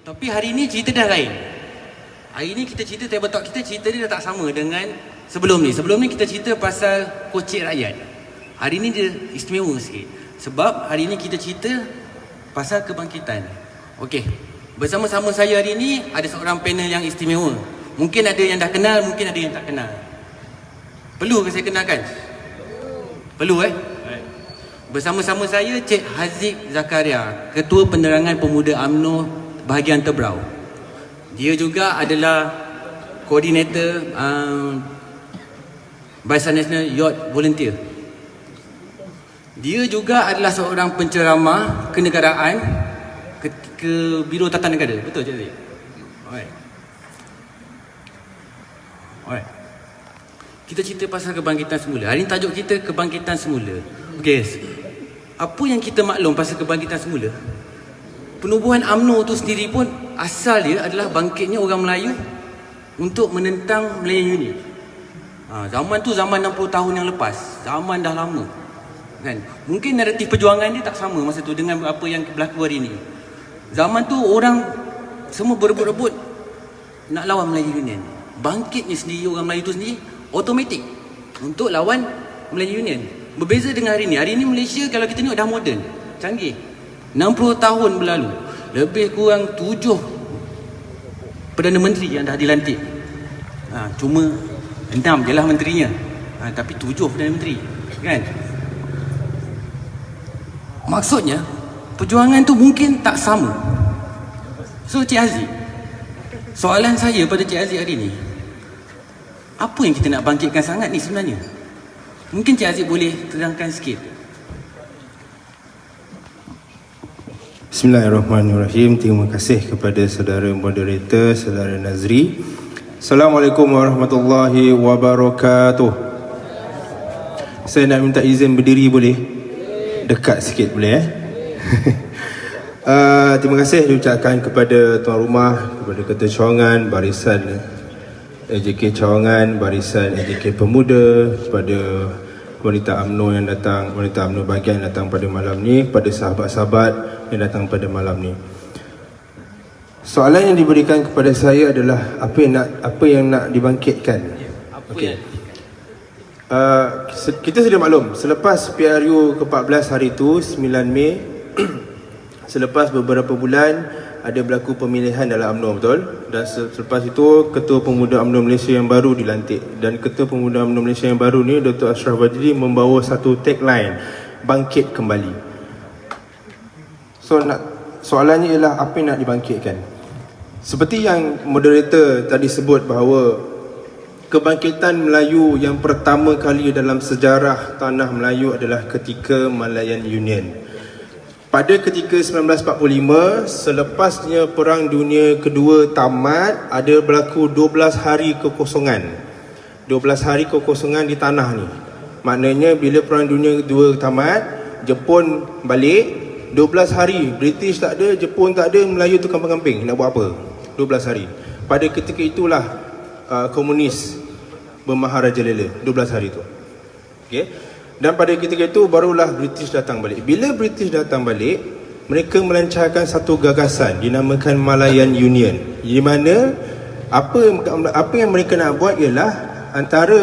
Tapi hari ni cerita dah lain. Hari ni kita cerita table talk, kita cerita dia dah tak sama dengan sebelum ni. Sebelum ni kita cerita pasal kocik rakyat. Hari ni dia istimewa sikit. Sebab hari ni kita cerita pasal kebangkitan. Okey. Bersama-sama saya hari ni ada seorang panel yang istimewa. Mungkin ada yang dah kenal, mungkin ada yang tak kenal. Perlu ke saya kenalkan? Perlu Bersama-sama saya Cik Haziq Zakaria, Ketua Penerangan Pemuda UMNO bahagian Tebrau. Dia juga adalah koordinator Barisan Nasional Youth Volunteer. Dia juga adalah seorang penceramah kenegaraan ke Biro Tata Negara. Betul Cik Haziq? Alright. Kita cerita pasal kebangkitan semula. Hari ini tajuk kita kebangkitan semula. Okey. Apa yang kita maklum pasal kebangkitan semula? Penubuhan UMNO tu sendiri pun asal dia adalah bangkitnya orang Melayu untuk menentang Malayan Union. Zaman tu zaman 60 tahun yang lepas. Zaman dah lama. Kan? Mungkin naratif perjuangan dia tak sama masa tu dengan apa yang berlaku hari ini. Zaman tu orang semua berebut-rebut nak lawan Malayan Union. Bangkitnya sendiri orang Melayu tu sendiri automatik untuk lawan Malayan Union. Berbeza dengan hari ini. Hari ini Malaysia kalau kita tengok dah moden, canggih. 60 tahun berlalu, lebih kurang 7 Perdana Menteri yang dah dilantik. Cuma 6 je lah menterinya. Tapi 7 Perdana Menteri. Kan? Maksudnya perjuangan tu mungkin tak sama. So Cik Haziq, soalan saya pada Cik Haziq hari ni, apa yang kita nak bangkitkan sangat ni sebenarnya? Mungkin Cik Haziq boleh terangkan sikit. Bismillahirrahmanirrahim. Terima kasih kepada saudara moderator, saudara Nazri. Assalamualaikum warahmatullahi wabarakatuh. Saya nak minta izin berdiri boleh? Dekat sikit boleh Terima kasih diucapkan kepada tuan rumah, kepada Ketua Cawangan Barisan AJK Cawangan, Barisan AJK Pemuda, kepada wanita UMNO yang datang, wanita UMNO bahagian yang datang pada malam ni, kepada sahabat-sahabat yang datang pada malam ni. Soalan yang diberikan kepada saya adalah apa yang nak dibangkitkan. Okey. Kita sudah maklum selepas PRU ke-14 hari itu 9 Mei selepas beberapa bulan ada berlaku pemilihan dalam UMNO, betul? Dan selepas itu Ketua Pemuda UMNO Malaysia yang baru dilantik. Dan Ketua Pemuda UMNO Malaysia yang baru ni, Dr. Ashraf Wajdi, membawa satu tagline, bangkit kembali. Soalannya ialah apa yang nak dibangkitkan? Seperti yang moderator tadi sebut bahawa kebangkitan Melayu yang pertama kali dalam sejarah tanah Melayu adalah ketika Malayan Union. Pada ketika 1945, selepasnya Perang Dunia Kedua tamat, ada berlaku 12 hari kekosongan. 12 hari kekosongan di tanah ni. Maknanya bila Perang Dunia Kedua tamat, Jepun balik, 12 hari British tak ada, Jepun tak ada, Melayu tu kampung-kamping. Nak buat apa? 12 hari. Pada ketika itulah komunis bermaharajalela, 12 hari tu. Okey. Dan pada ketika itu barulah British datang balik. Bila British datang balik, mereka melancarkan satu gagasan dinamakan Malayan Union. Di mana apa yang mereka nak buat ialah antara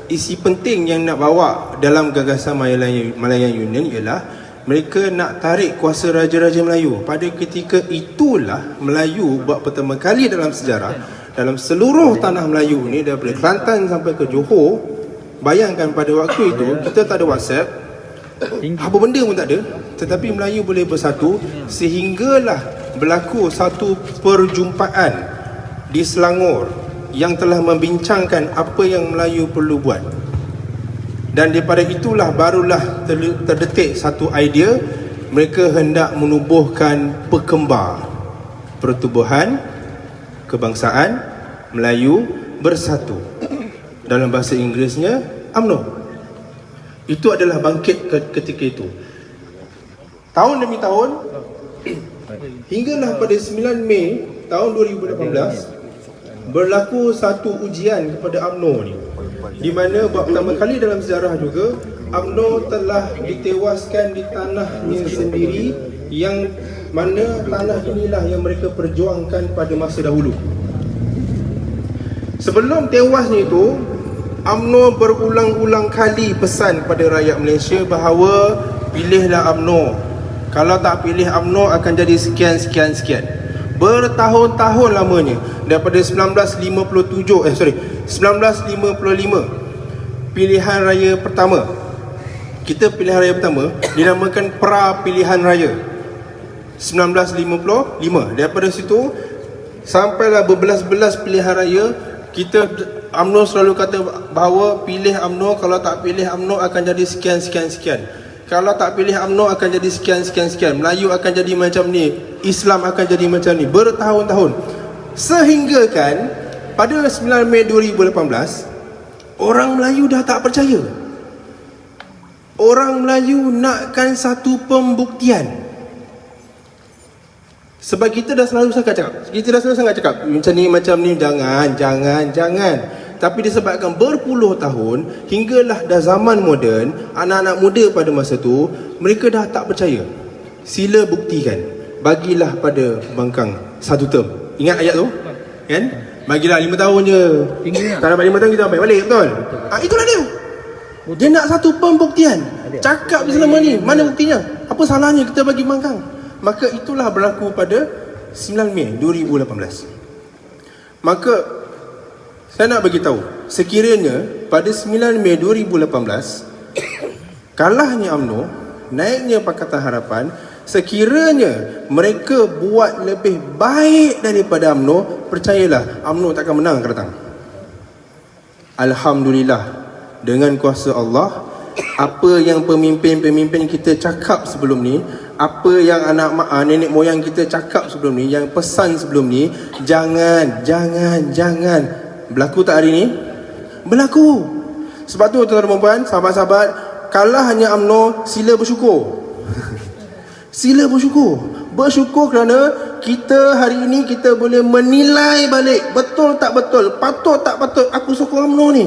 isi penting yang nak bawa dalam gagasan Malayan Union ialah mereka nak tarik kuasa Raja-Raja Melayu. Pada ketika itulah Melayu buat pertama kali dalam sejarah, dalam seluruh tanah Melayu ni, daripada Kelantan sampai ke Johor. Bayangkan pada waktu itu kita tak ada WhatsApp, apa benda pun tak ada, tetapi Melayu boleh bersatu sehinggalah berlaku satu perjumpaan di Selangor yang telah membincangkan apa yang Melayu perlu buat. Dan daripada itulah barulah terdetik satu idea, mereka hendak menubuhkan pekembar pertubuhan kebangsaan Melayu bersatu. Dalam bahasa Inggerisnya UMNO. Itu adalah bangkit ketika itu. Tahun demi tahun, hinggalah pada 9 Mei tahun 2018 berlaku satu ujian kepada UMNO ni, di mana buat pertama kali dalam sejarah juga UMNO telah ditewaskan di tanahnya sendiri yang mana tanah inilah yang mereka perjuangkan pada masa dahulu. Sebelum tewasnya itu, UMNO berulang-ulang kali pesan kepada rakyat Malaysia bahawa pilihlah UMNO. Kalau tak pilih UMNO akan jadi sekian. Bertahun-tahun lamanya, daripada 1955 pilihan raya pertama. Kita pilihan raya pertama dinamakan pra pilihan raya 1955. Daripada situ sampailah berbelas-belas pilihan raya. Kita UMNO selalu kata bahawa pilih UMNO, kalau tak pilih UMNO akan jadi sekian. Kalau tak pilih UMNO akan jadi sekian. Melayu akan jadi macam ni, Islam akan jadi macam ni. Bertahun-tahun. Sehingga kan pada 9 Mei 2018, orang Melayu dah tak percaya. Orang Melayu nakkan satu pembuktian. Sebab kita dah selalu sangat cakap macam ni, jangan. Tapi disebabkan berpuluh tahun, hinggalah dah zaman moden, anak-anak muda pada masa tu, mereka dah tak percaya. Sila buktikan. Bagilah pada bangkang satu term. Ingat ayat tu? Kan? Bagilah 5 tahun je. Tak dapat 5 tahun kita ambil balik, betul? Itulah dia. Dia nak satu pembuktian. Cakap selama ni, mana buktinya? Apa salahnya kita bagi bangkang? Maka itulah berlaku pada 9 Mei 2018. Maka saya nak bagi tahu, sekiranya pada 9 Mei 2018 kalahnya UMNO, naiknya Pakatan Harapan, sekiranya mereka buat lebih baik daripada UMNO, percayalah UMNO takkan menang akan datang. Alhamdulillah, dengan kuasa Allah, apa yang pemimpin-pemimpin kita cakap sebelum ni, apa yang nenek moyang kita cakap sebelum ni, yang pesan sebelum ni, jangan. Berlaku tak hari ni? Berlaku. Sebab tu tuan-tuan dan puan, sahabat-sahabat, kalah hanya UMNO, sila bersyukur. Sila bersyukur. Bersyukur kerana kita hari ini kita boleh menilai balik betul tak betul, patut tak patut aku sokong UMNO ni.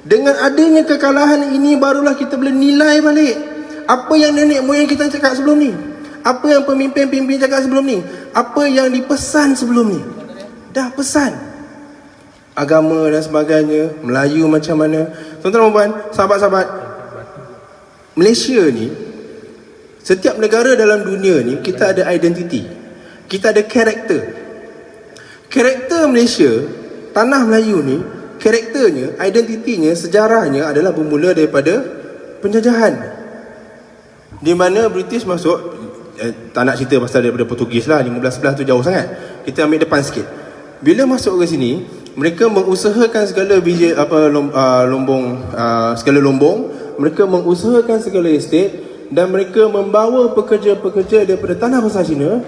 Dengan adanya kekalahan ini barulah kita boleh nilai balik apa yang nenek moyang kita cakap sebelum ni, apa yang pemimpin-pemimpin cakap sebelum ni, apa yang dipesan sebelum ni. Dah pesan agama dan sebagainya, Melayu macam mana. Tuan-tuan dan puan, sahabat-sahabat, Malaysia ni, setiap negara dalam dunia ni kita ada identiti, kita ada karakter. Karakter Malaysia, tanah Melayu ni, karakternya, identitinya, sejarahnya adalah bermula daripada penjajahan, di mana British masuk. Tak nak cerita pasal daripada Portugis lah, 1511 tu jauh sangat. Kita ambil depan sikit. Bila masuk ke sini, mereka mengusahakan segala lombong, mereka mengusahakan segala estate, dan mereka membawa pekerja-pekerja daripada tanah besar Cina,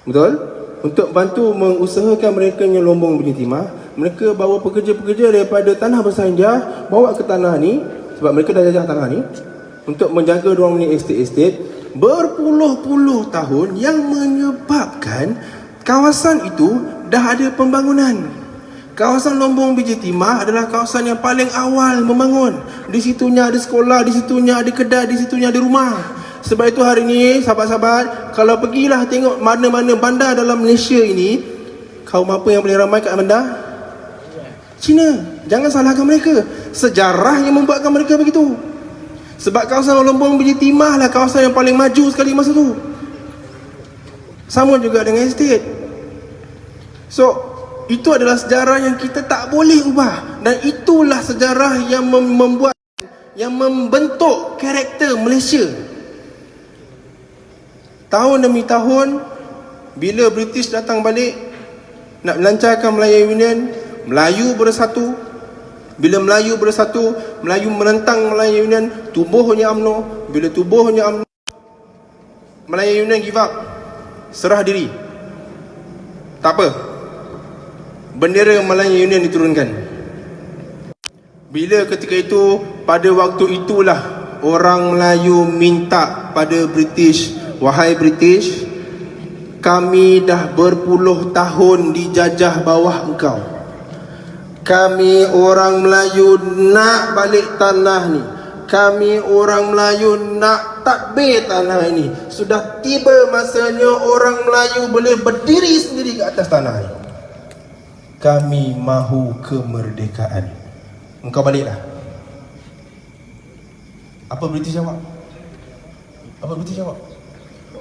betul? Untuk bantu mengusahakan mereka yang lombong punya timah. Mereka bawa pekerja-pekerja daripada tanah besar India, bawa ke tanah ni, sebab mereka dah jajah tanah ni, untuk menjaga diorang punya estate-estate berpuluh-puluh tahun, yang menyebabkan kawasan itu dah ada pembangunan. Kawasan Lombong Biji Timah adalah kawasan yang paling awal membangun. Di situnya ada sekolah, di situnya ada kedai, di situnya ada rumah. Sebab itu hari ini, sahabat-sahabat, kalau pergilah tengok mana-mana bandar dalam Malaysia ini, kaum apa yang paling ramai kat bandar? Cina. Jangan salahkan mereka. Sejarah yang membuatkan mereka begitu. Sebab kawasan Lombong Biji Timah lah kawasan yang paling maju sekali masa tu. Sama juga dengan estate. So, itu adalah sejarah yang kita tak boleh ubah. Dan itulah sejarah yang membentuk karakter Malaysia. Tahun demi tahun, bila British datang balik nak melancarkan Melayu Union, Melayu bersatu. Bila Melayu bersatu, Melayu menentang Melayu Union, tubuhnya UMNO. Bila tubuhnya UMNO, Melayu Union give up, serah diri. Tak apa, bendera Melayu Union diturunkan. Bila ketika itu, pada waktu itulah orang Melayu minta pada British, wahai British, kami dah berpuluh tahun dijajah bawah engkau. Kami orang Melayu nak balik tanah ni. kami orang Melayu nak takbir tanah ini. Sudah tiba masanya orang Melayu boleh berdiri sendiri ke atas tanah ini. Kami mahu kemerdekaan. Engkau baliklah. Apa British jawab? Apa British jawab?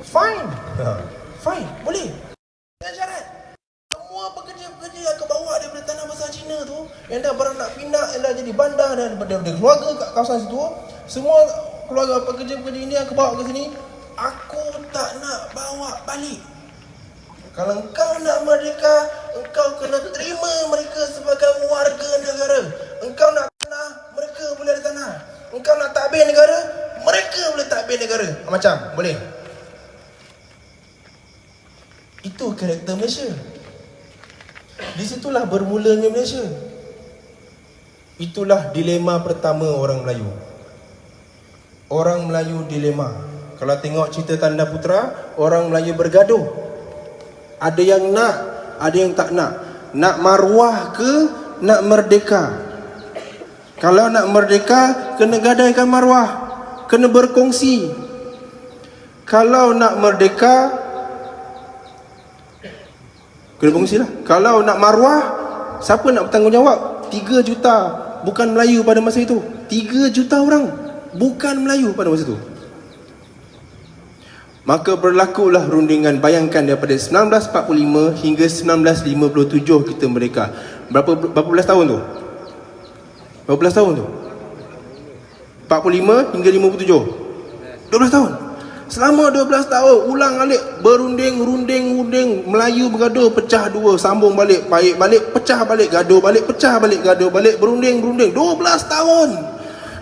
Fine. Fine, boleh. Dan syarat. Semua pekerja-pekerja yang ke bawah daripada tanah besar Cina tu, yang dah beranak pinak, yang dah jadi bandar dan daripada keluarga kat kawasan situ, semua keluarga pekerja-pekerja ini yang ke bawah ke sini, aku tak nak bawa balik. Kalau engkau nak merdeka, engkau kena terima mereka sebagai warga negara. Engkau nak tanah, mereka boleh ada tanah. Engkau nak takbir negara, mereka boleh takbir negara. Macam, boleh. Itu karakter Malaysia. Di situlah bermulanya Malaysia. Itulah dilema pertama orang Melayu. Orang Melayu dilema. Kalau tengok cerita Tanda Putera, orang Melayu bergaduh. Ada yang nak, ada yang tak nak. Nak maruah ke nak merdeka? Kalau nak merdeka, kena gadaikan maruah, kena berkongsi. Kalau nak merdeka, kena berkongsilah. Kalau nak maruah, siapa nak bertanggungjawab? 3 juta bukan Melayu pada masa itu. 3 juta orang bukan Melayu pada masa itu. Maka berlakulah rundingan. Bayangkan daripada 1945 hingga 1957 kita merdeka. Berapa belas tahun tu? Berapa belas tahun tu? 45 hingga 57. 12 tahun. Selama 12 tahun ulang alik, berunding, Melayu bergaduh, pecah dua, sambung balik, baik balik, pecah balik, gaduh balik, pecah balik, gaduh balik, berunding. 12 tahun.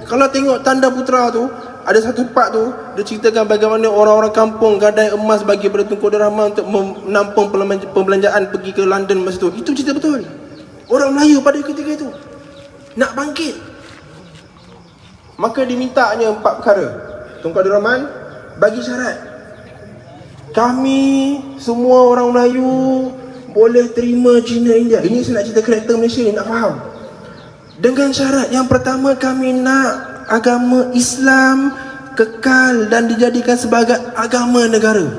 Kalau tengok Tanda Putera tu, ada satu part tu, dia ceritakan bagaimana orang-orang kampung gadai emas bagi pada Tunku Abdul Rahman untuk menampung pembelanjaan pergi ke London masa tu. Itu cerita betul. Orang Melayu pada ketika itu nak bangkit. Maka dimintanya 4 perkara. Tunku Abdul Rahman bagi syarat. Kami semua orang Melayu boleh terima Cina India. Ini saya nak cerita karakter Malaysia ni, nak faham. Dengan syarat yang pertama, kami nak agama Islam kekal dan dijadikan sebagai agama negara.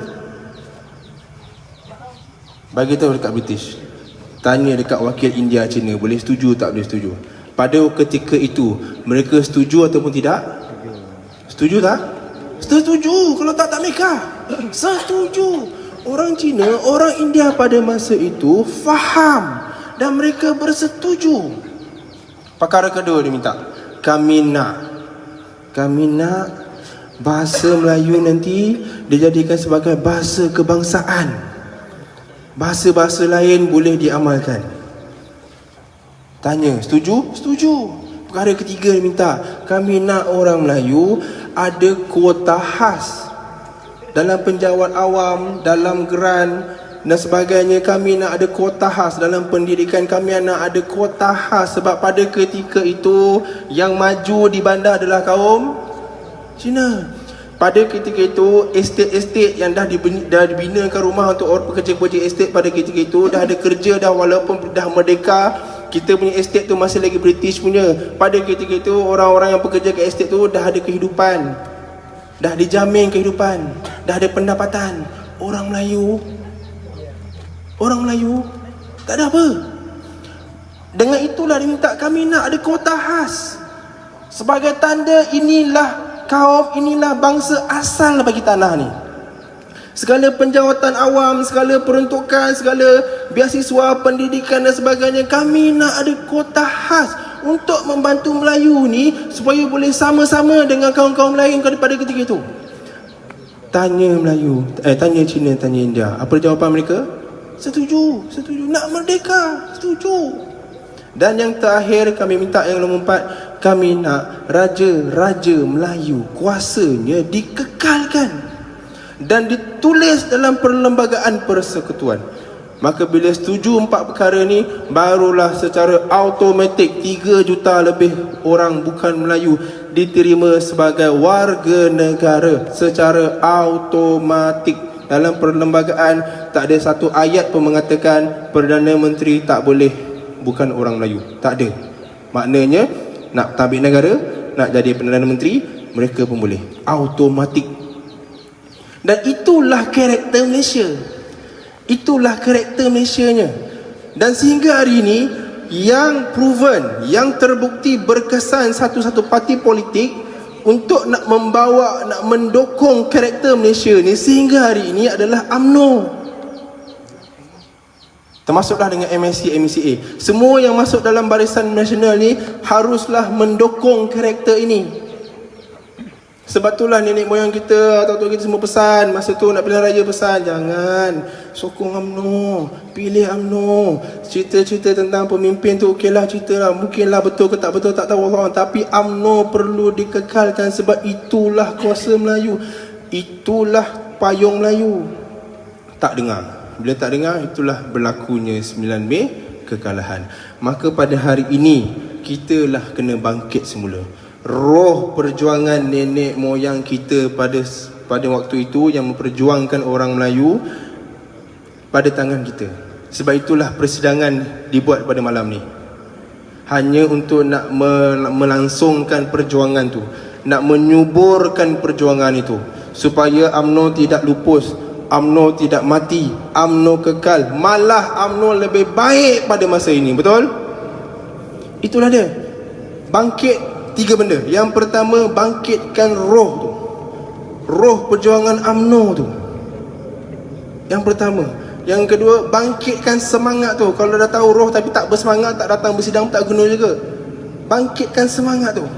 Bagi tahu dekat British. Tanya dekat wakil India Cina, boleh setuju tak boleh setuju. Pada ketika itu, mereka setuju ataupun tidak? Setuju tak? Setuju. Kalau tak nikah. Setuju. Orang Cina, orang India pada masa itu faham dan mereka bersetuju. Perkara kedua dia minta, kami nak bahasa Melayu nanti dijadikan sebagai bahasa kebangsaan. Bahasa-bahasa lain boleh diamalkan. Tanya, setuju? Setuju. Perkara ketiga dia minta, kami nak orang Melayu ada kuota khas dalam penjawat awam, dalam geran dan sebagainya. Kami nak ada kuota khas dalam pendidikan. Kami nak ada kuota khas sebab pada ketika itu yang maju di bandar adalah kaum Cina. Pada ketika itu estet-estet yang dah dibinakan rumah untuk orang pekerja-pekerja estet pada ketika itu dah ada kerja dah, walaupun dah merdeka. Kita punya estet tu masih lagi British punya. Pada ketika itu orang-orang yang bekerja kat estet tu dah ada kehidupan, dah dijamin kehidupan, dah ada pendapatan. Orang Melayu tak ada apa. Dengan itulah dia minta, kami nak ada kuota khas sebagai tanda inilah kaum, inilah bangsa asal bagi tanah ni. Segala penjawatan awam, segala peruntukan, segala beasiswa, pendidikan dan sebagainya, kami nak ada kuota khas untuk membantu Melayu ni supaya boleh sama-sama dengan kaum-kaum lain pada ketika itu. Tanya Melayu, tanya Cina, tanya India, apa jawapan mereka? Setuju. Nak merdeka, setuju. Dan yang terakhir kami minta, yang nombor 4, kami nak raja-raja Melayu kuasanya dikekalkan dan ditulis dalam perlembagaan persekutuan. Maka bila setuju 4 perkara ni, barulah secara automatik 3 juta lebih orang bukan Melayu diterima sebagai warga negara secara automatik. Dalam perlembagaan tak ada satu ayat pun mengatakan Perdana Menteri tak boleh bukan orang Melayu. Tak ada. Maknanya nak tabik negara, nak jadi Perdana Menteri, mereka pun boleh. Automatik. Dan itulah karakter Malaysia. Itulah karakter Malaysianya. Dan sehingga hari ini, yang proven, yang terbukti berkesan satu-satu parti politik untuk nak membawa, nak mendukung karakter Malaysia ni sehingga hari ini adalah UMNO. Termasuklah dengan MSC, MCA. Semua yang masuk dalam Barisan Nasional ni haruslah mendukung karakter ini. Sebab itulah nenek moyang kita, atau kita semua pesan masa tu nak pilihan raya, pesan jangan sokong UMNO, pilih UMNO. Cerita-cerita tentang pemimpin tu okeylah, ceritalah, mungkinlah betul ke tak betul tak tahu Allah, tapi UMNO perlu dikekalkan sebab itulah kuasa Melayu, itulah payung Melayu. Tak dengar. Bila tak dengar, itulah berlakunya 9 Mei, kekalahan. Maka pada hari ini kitalah kena bangkit semula. Roh perjuangan nenek moyang kita pada waktu itu yang memperjuangkan orang Melayu pada tangan kita. Sebab itulah persidangan dibuat pada malam ni, hanya untuk nak melangsungkan perjuangan tu, nak menyuburkan perjuangan itu, supaya UMNO tidak lupus, UMNO tidak mati, UMNO kekal, malah UMNO lebih baik pada masa ini. Betul? Itulah dia. Bangkit 3 benda. Yang pertama, bangkitkan roh tu, roh perjuangan UMNO tu. Yang pertama. Yang kedua, bangkitkan semangat tu. Kalau dah tahu roh tapi tak bersemangat, tak datang bersidang, tak guna juga. Bangkitkan semangat tu.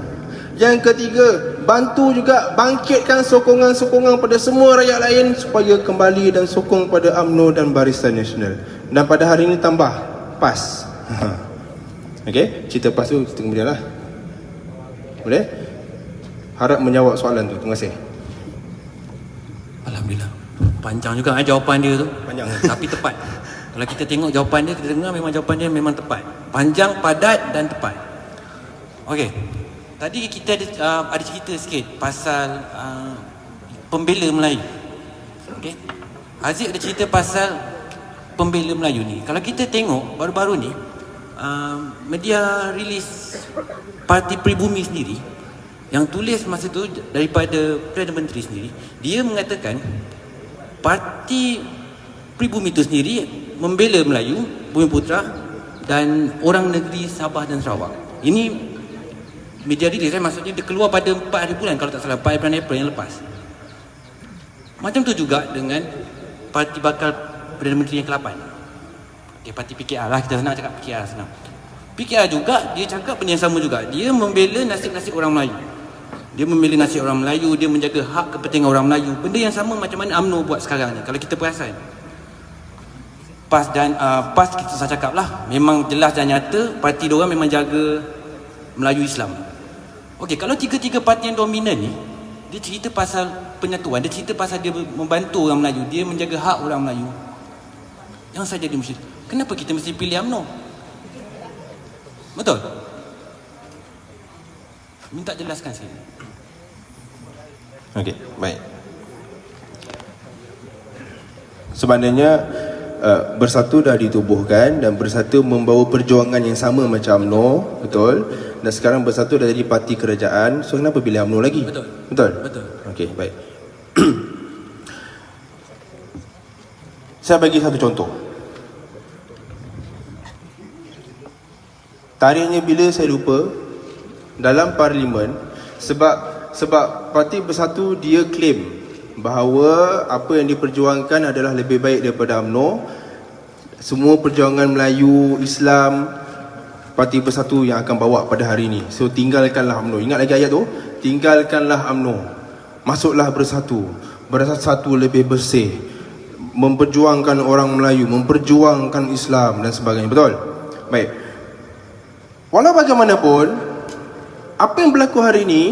Yang ketiga, bantu juga bangkitkan sokongan-sokongan pada semua rakyat lain supaya kembali dan sokong pada UMNO dan Barisan Nasional. Dan pada hari ini tambah PAS. Okey, cerita PAS tu kita kemudian lah. Boleh? Harap menjawab soalan tu. Terima kasih. Alhamdulillah. Panjang juga jawapan dia tu. Panjang. Tapi tepat. Kalau kita tengok jawapan dia, kita dengar memang jawapan dia memang tepat. Panjang, padat dan tepat. Okey. Tadi kita ada cerita sikit pasal pembela Melayu. Okey. Aziz ada cerita pasal pembela Melayu ni. Kalau kita tengok baru-baru ni, media rilis Parti Pribumi sendiri yang tulis masa tu daripada Perdana Menteri sendiri, dia mengatakan Parti Pribumi itu sendiri membela Melayu, Bumiputera dan orang negeri Sabah dan Sarawak. Ini media rilis, maksudnya dia keluar pada 4 hari bulan kalau tak salah, 4 bulan April yang lepas. Macam tu juga dengan parti bakal Perdana Menteri yang ke-8. Okay, parti PKR lah, kita senang cakap PKR senang. PKR juga dia cakap benda yang sama juga. Dia membela nasib-nasib orang Melayu. Dia membela nasib orang Melayu, dia menjaga hak kepentingan orang Melayu. Benda yang sama macam mana UMNO buat sekarang ni. Kalau kita perasan, PAS dan PAS kita saya cakap lah, memang jelas dan nyata parti diorang memang jaga Melayu Islam. Okey, kalau tiga-tiga parti yang dominan ni, dia cerita pasal penyatuan, dia cerita pasal dia membantu orang Melayu, dia menjaga hak orang Melayu. Yang saya jadi mesti, kenapa kita mesti pilih UMNO? Betul? Minta jelaskan sikit. Okey, baik. Sebenarnya Bersatu dah ditubuhkan dan Bersatu membawa perjuangan yang sama macam UMNO, betul? Dan sekarang Bersatu dah jadi parti kerajaan. So kenapa pilih UMNO lagi? Betul. Betul? Betul. Okey, baik. Saya bagi satu contoh. Tarikhnya bila saya lupa, dalam parlimen, sebab Parti Bersatu dia claim bahawa apa yang diperjuangkan adalah lebih baik daripada UMNO. Semua perjuangan Melayu, Islam, Parti Bersatu yang akan bawa pada hari ini. So tinggalkanlah UMNO. Ingat lagi ayat tu? Tinggalkanlah UMNO, masuklah Bersatu. Bersatu lebih bersih, memperjuangkan orang Melayu, memperjuangkan Islam dan sebagainya. Betul? Baik. Walau bagaimanapun, apa yang berlaku hari ini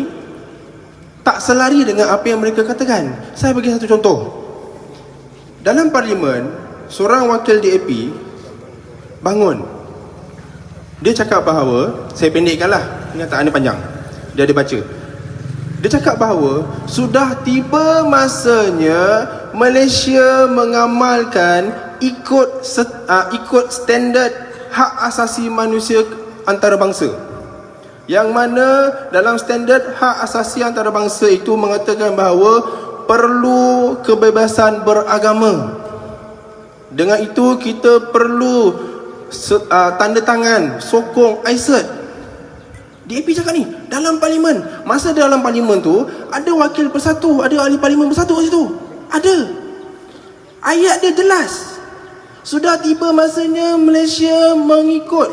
tak selari dengan apa yang mereka katakan. Saya bagi satu contoh. Dalam parlimen, seorang wakil DAP bangun. Dia cakap bahawa, saya pendekkanlah, kenyataan ini panjang, dia ada baca. Dia cakap bahawa sudah tiba masanya Malaysia mengamalkan ikut standard hak asasi manusia antarabangsa. yang mana dalam standard hak asasi antarabangsa itu mengatakan bahawa perlu kebebasan beragama. Dengan itu kita perlu tanda tangan sokong ICED. DAP cakap ni dalam parlimen. Masa dalam parlimen tu ada wakil bersatu, ada ahli parlimen bersatu kat situ. Ada. Ayat dia jelas. Sudah tiba masanya Malaysia mengikut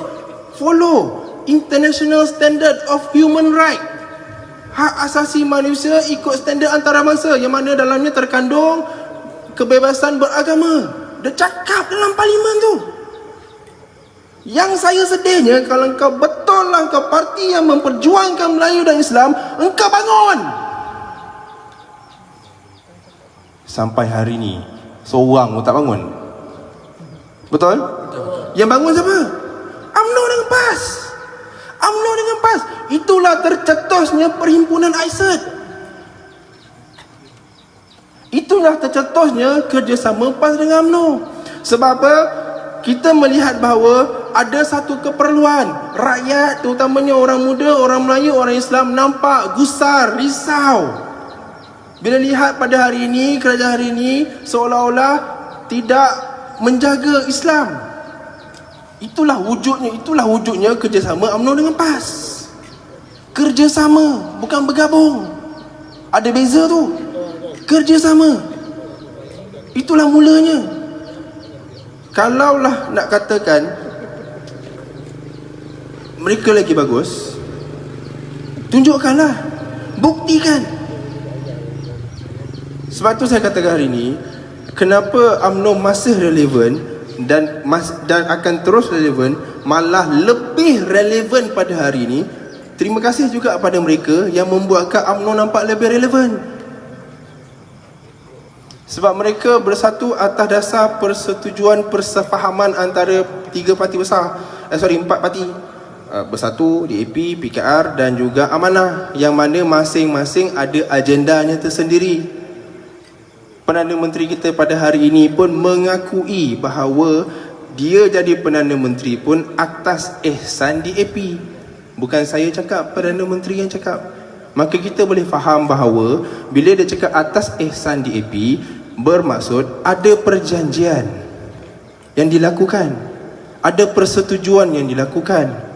follow International Standard of Human Right. Hak asasi manusia ikut standard antarabangsa yang mana dalamnya terkandung kebebasan beragama. Dia cakap dalam parlimen tu. Yang saya sedihnya, kalau kau betul lah kau parti yang memperjuangkan Melayu dan Islam, engkau bangun. Sampai hari ni seorang pun tak bangun. Betul? Yang bangun siapa? UMNO dengan PAS. UMNO dengan PAS. Itulah tercetusnya perhimpunan ICED. Itulah tercetusnya kerjasama PAS dengan UMNO. Sebab apa? Kita melihat bahawa ada satu keperluan. Rakyat, terutamanya orang muda, orang Melayu, orang Islam nampak gusar, risau bila lihat pada hari ini, kerajaan hari ini seolah-olah tidak menjaga Islam. Itulah wujudnya kerjasama UMNO dengan PAS. Kerjasama, bukan bergabung. Ada beza tu. Kerjasama. Itulah mulanya. Kalaulah nak katakan mereka lagi bagus, tunjukkanlah, buktikan. Sebab tu saya katakan hari ini, kenapa UMNO masih relevan dan akan terus relevan, malah lebih relevan pada hari ini. Terima kasih juga kepada mereka yang membuatkan UMNO nampak lebih relevan. Sebab mereka bersatu atas dasar persetujuan persefahaman antara empat parti bersatu, DAP, PKR dan juga Amanah, yang mana masing-masing ada agendanya tersendiri. Perdana Menteri kita pada hari ini pun mengakui bahawa dia jadi Perdana Menteri pun atas ihsan DAP. Bukan saya cakap, Perdana Menteri yang cakap. Maka kita boleh faham bahawa bila dia cakap atas ihsan DAP, bermaksud ada perjanjian yang dilakukan, ada persetujuan yang dilakukan.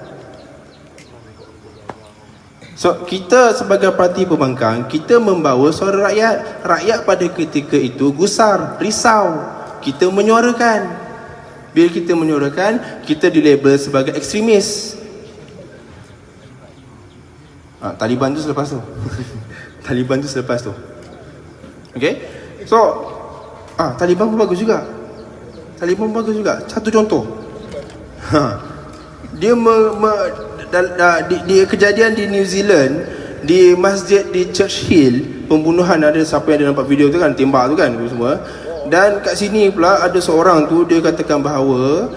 So, kita sebagai parti pembangkang, kita membawa suara rakyat. Rakyat pada ketika itu gusar, risau. Kita menyuarakan. Bila kita menyuarakan, kita dilabel sebagai ekstremis. Taliban tu selepas tu. Taliban tu selepas tu. Okay? So, Taliban pun bagus juga. Taliban pun bagus juga. Satu contoh. Dia di kejadian di New Zealand, di masjid di Churchill, pembunuhan, ada siapa yang ada nampak video tu kan, tembak tu kan semua. Dan kat sini pula ada seorang tu, dia katakan bahawa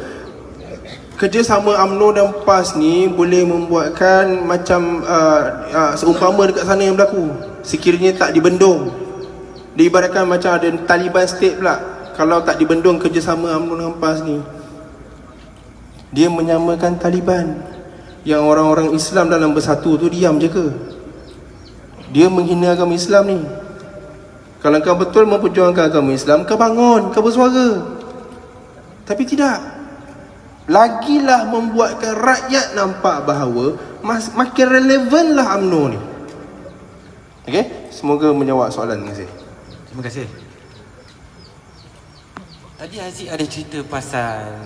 kerjasama UMNO dan PAS ni boleh membuatkan macam seumpama dekat sana yang berlaku, sekiranya tak dibendung. Diibaratkan macam ada Taliban state pula kalau tak dibendung kerjasama UMNO dengan PAS ni. Dia menyamakan Taliban, yang orang-orang Islam dalam bersatu tu diam je ke? Dia menghina agama Islam ni. Kalau kau betul memperjuangkan agama Islam, kau bangun, kau bersuara. Tapi tidak. Lagilah membuatkan rakyat nampak bahawa makin relevanlah UMNO ni. Okey, semoga menjawab soalan. Terima kasih. Terima kasih. Tadi Haziq ada cerita pasal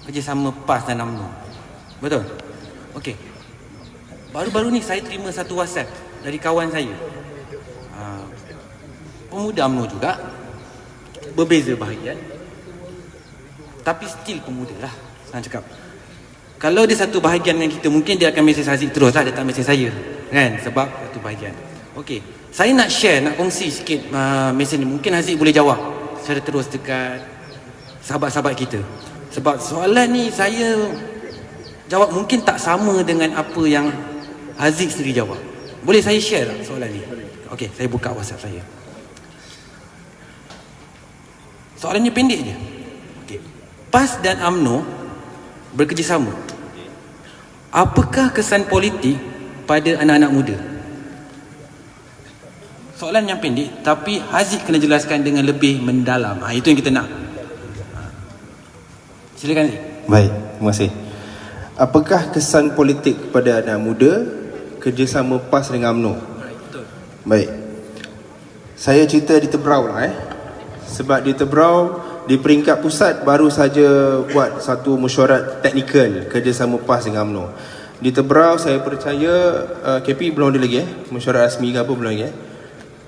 kerjasama PAS dan UMNO. Betul? Okey. Baru-baru ni saya terima satu WhatsApp dari kawan saya. Pemuda UMNO juga. Berbeza bahagian. Tapi still pemuda lah, senang cakap. Kalau dia satu bahagian dengan kita, mungkin dia akan mesej Haziq terus lah, dia tak mesej saya kan, sebab satu bahagian. Okey, saya nak share, nak kongsi sikit mesej ni. Mungkin Haziq boleh jawab secara terus dekat sahabat-sahabat kita. Sebab soalan ni saya jawab mungkin tak sama dengan apa yang Haziq sendiri jawab. Boleh saya share tak soalan ni? Okey, saya buka WhatsApp saya. Soalannya pendek je. PAS dan UMNO bekerjasama Apakah kesan politik pada anak-anak muda? Soalan yang pendek, tapi Haziq kena jelaskan dengan lebih mendalam. Itu yang kita nak. Silakan Haziq. Baik, terima kasih. Apakah kesan politik kepada anak muda kerjasama PAS dengan UMNO? Baik. Saya cerita di Tebrau lah Sebab di Tebrau, di peringkat pusat baru saja buat satu mesyuarat teknikal kerjasama PAS dengan UMNO. Di Tebrau saya percaya KP belum ada lagi mesyuarat rasmi ke apa belum lagi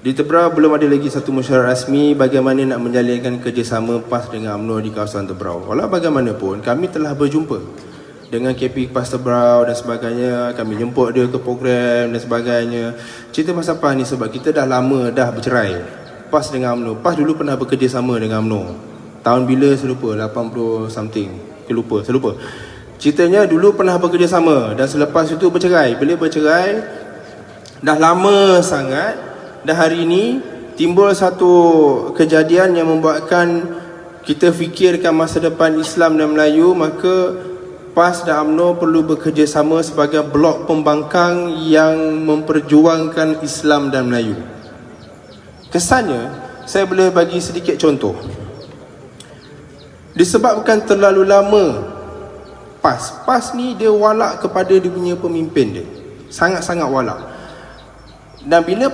Di Tebrau belum ada lagi satu mesyuarat rasmi bagaimana nak menjalinkan kerjasama PAS dengan UMNO di kawasan Tebrau. Walau bagaimanapun, kami telah berjumpa dengan KP PAS Tebrau dan sebagainya. Kami jemput dia ke program dan sebagainya. Cerita pasal PAS ni sebab kita dah lama dah bercerai. PAS dengan UMNO. PAS dulu pernah bekerjasama dengan UMNO. Tahun bila saya lupa, 80 something. Saya lupa. Ceritanya dulu pernah bekerjasama dan selepas itu bercerai. Bila bercerai, dah lama sangat. Dan hari ini timbul satu kejadian yang membuatkan kita fikirkan masa depan Islam dan Melayu, maka PAS dan UMNO perlu bekerjasama sebagai blok pembangkang yang memperjuangkan Islam dan Melayu. Kesannya, saya boleh bagi sedikit contoh. Disebabkan terlalu lama PAS ni dia walak kepada dia punya pemimpin dia. Sangat-sangat walak. Dan bila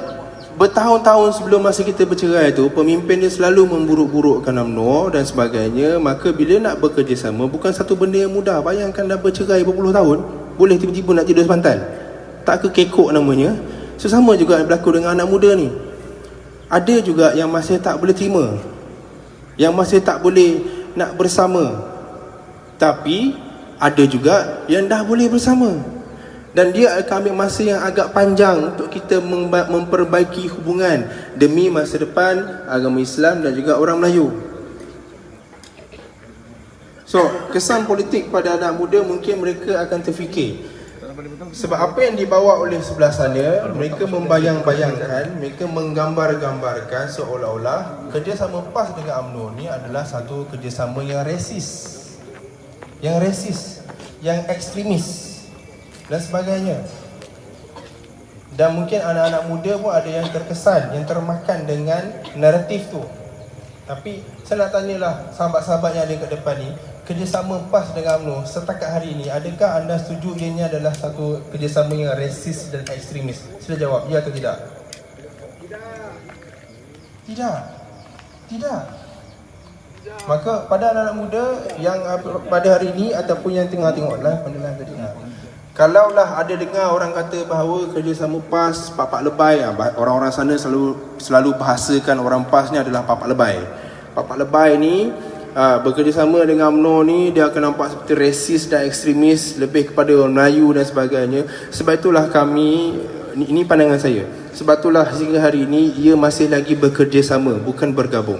bertahun-tahun sebelum masa kita bercerai tu, pemimpin dia selalu memburuk-burukkan UMNO dan sebagainya. Maka bila nak bekerjasama, bukan satu benda yang mudah. Bayangkan dah bercerai berpuluh tahun, boleh tiba-tiba nak tidur sepantal. Tak kekekok namanya. So sama juga berlaku dengan anak muda ni. Ada juga yang masih tak boleh terima, yang masih tak boleh nak bersama. Tapi ada juga yang dah boleh bersama. Dan dia akan ambil masa yang agak panjang untuk kita memperbaiki hubungan demi masa depan agama Islam dan juga orang Melayu. So, kesan politik pada anak muda mungkin mereka akan terfikir. Sebab apa yang dibawa oleh sebelah sana, mereka membayang-bayangkan, mereka menggambar-gambarkan seolah-olah kerjasama PAS dengan UMNO ni adalah satu kerjasama yang resis, yang ekstremis dan sebagainya. Dan mungkin anak-anak muda pun ada yang terkesan, yang termakan dengan naratif tu. Tapi saya nak tanyalah sahabat-sahabat yang ada kat depan ni, kerjasama PAS dengan UMNO setakat hari ini, adakah anda setuju ianya adalah satu kerjasama yang resis dan ekstremis? Sila jawab, ya atau tidak? Tidak. Maka pada anak-anak muda yang pada hari ini ataupun yang tengah tengok live pada tadi, kalaulah ada dengar orang kata bahawa kerjasama PAS papak lebay, orang-orang sana selalu bahasakan orang PAS ni adalah papak lebay. Papak lebay ni bekerjasama dengan UMNO ni dia akan nampak seperti resis dan ekstremis, lebih kepada orang Melayu dan sebagainya. Sebab itulah kami, ini pandangan saya, sebab itulah sehingga hari ini ia masih lagi bekerjasama, bukan bergabung.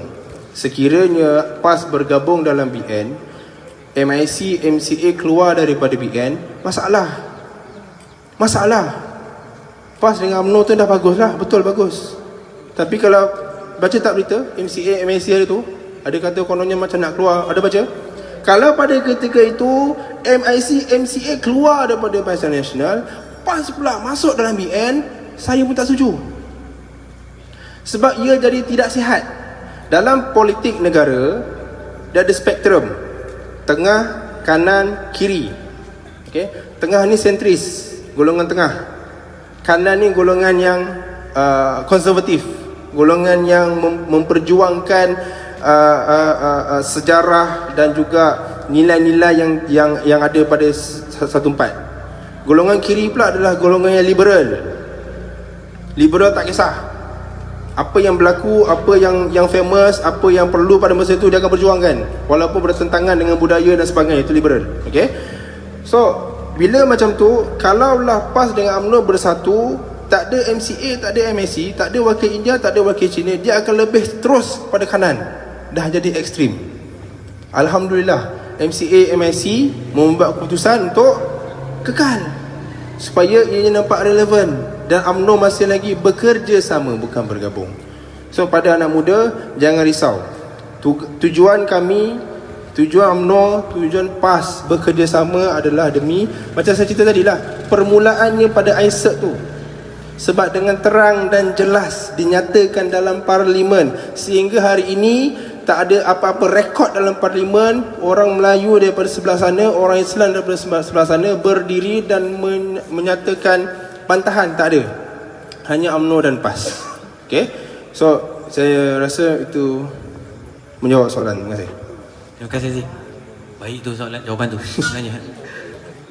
Sekiranya PAS bergabung dalam BN, MIC, MCA keluar daripada BN, masalah. PAS dengan UMNO tu dah bagus lah, betul bagus. Tapi kalau baca tak berita MCA, MIC hari tu, ada kata kononnya macam nak keluar, ada baca? Kalau pada ketika itu MIC, MCA keluar daripada Barisan Nasional, PAS pula masuk dalam BN, saya pun tak setuju. Sebab ia jadi tidak sihat. Dalam politik negara, dia ada spektrum, tengah, kanan, kiri. Tengah ni sentris, golongan tengah. Kanan ni golongan yang konservatif, golongan yang memperjuangkan sejarah dan juga nilai-nilai yang ada pada satu tempat. Golongan kiri pula adalah golongan yang liberal tak kisah apa yang berlaku, apa yang famous, apa yang perlu pada masa itu dia akan perjuangkan walaupun bertentangan dengan budaya dan sebagainya. Itu liberal. So bila macam tu, kalaulah PAS dengan UMNO bersatu, tak ada MCA, tak ada MIC, tak ada wakil India, tak ada wakil Cina, dia akan lebih terus pada kanan. Dah jadi ekstrim. Alhamdulillah, MCA, MIC membuat keputusan untuk kekal supaya ianya nampak relevan, dan UMNO masih lagi bekerja sama, bukan bergabung. So pada anak muda, jangan risau. Tujuan Tujuan UMNO, tujuan PAS bekerjasama adalah demi, macam saya cerita tadi lah, permulaannya pada ISEC tu. Sebab dengan terang dan jelas dinyatakan dalam parlimen, sehingga hari ini tak ada apa-apa rekod dalam parlimen orang Melayu daripada sebelah sana, orang Islam daripada sebelah sana berdiri dan menyatakan bantahan, tak ada. Hanya UMNO dan PAS. Okay, so saya rasa itu menjawab soalan. Terima kasih. Terima kasih Zik. Baik tu soalan, jawapan tu sebenarnya.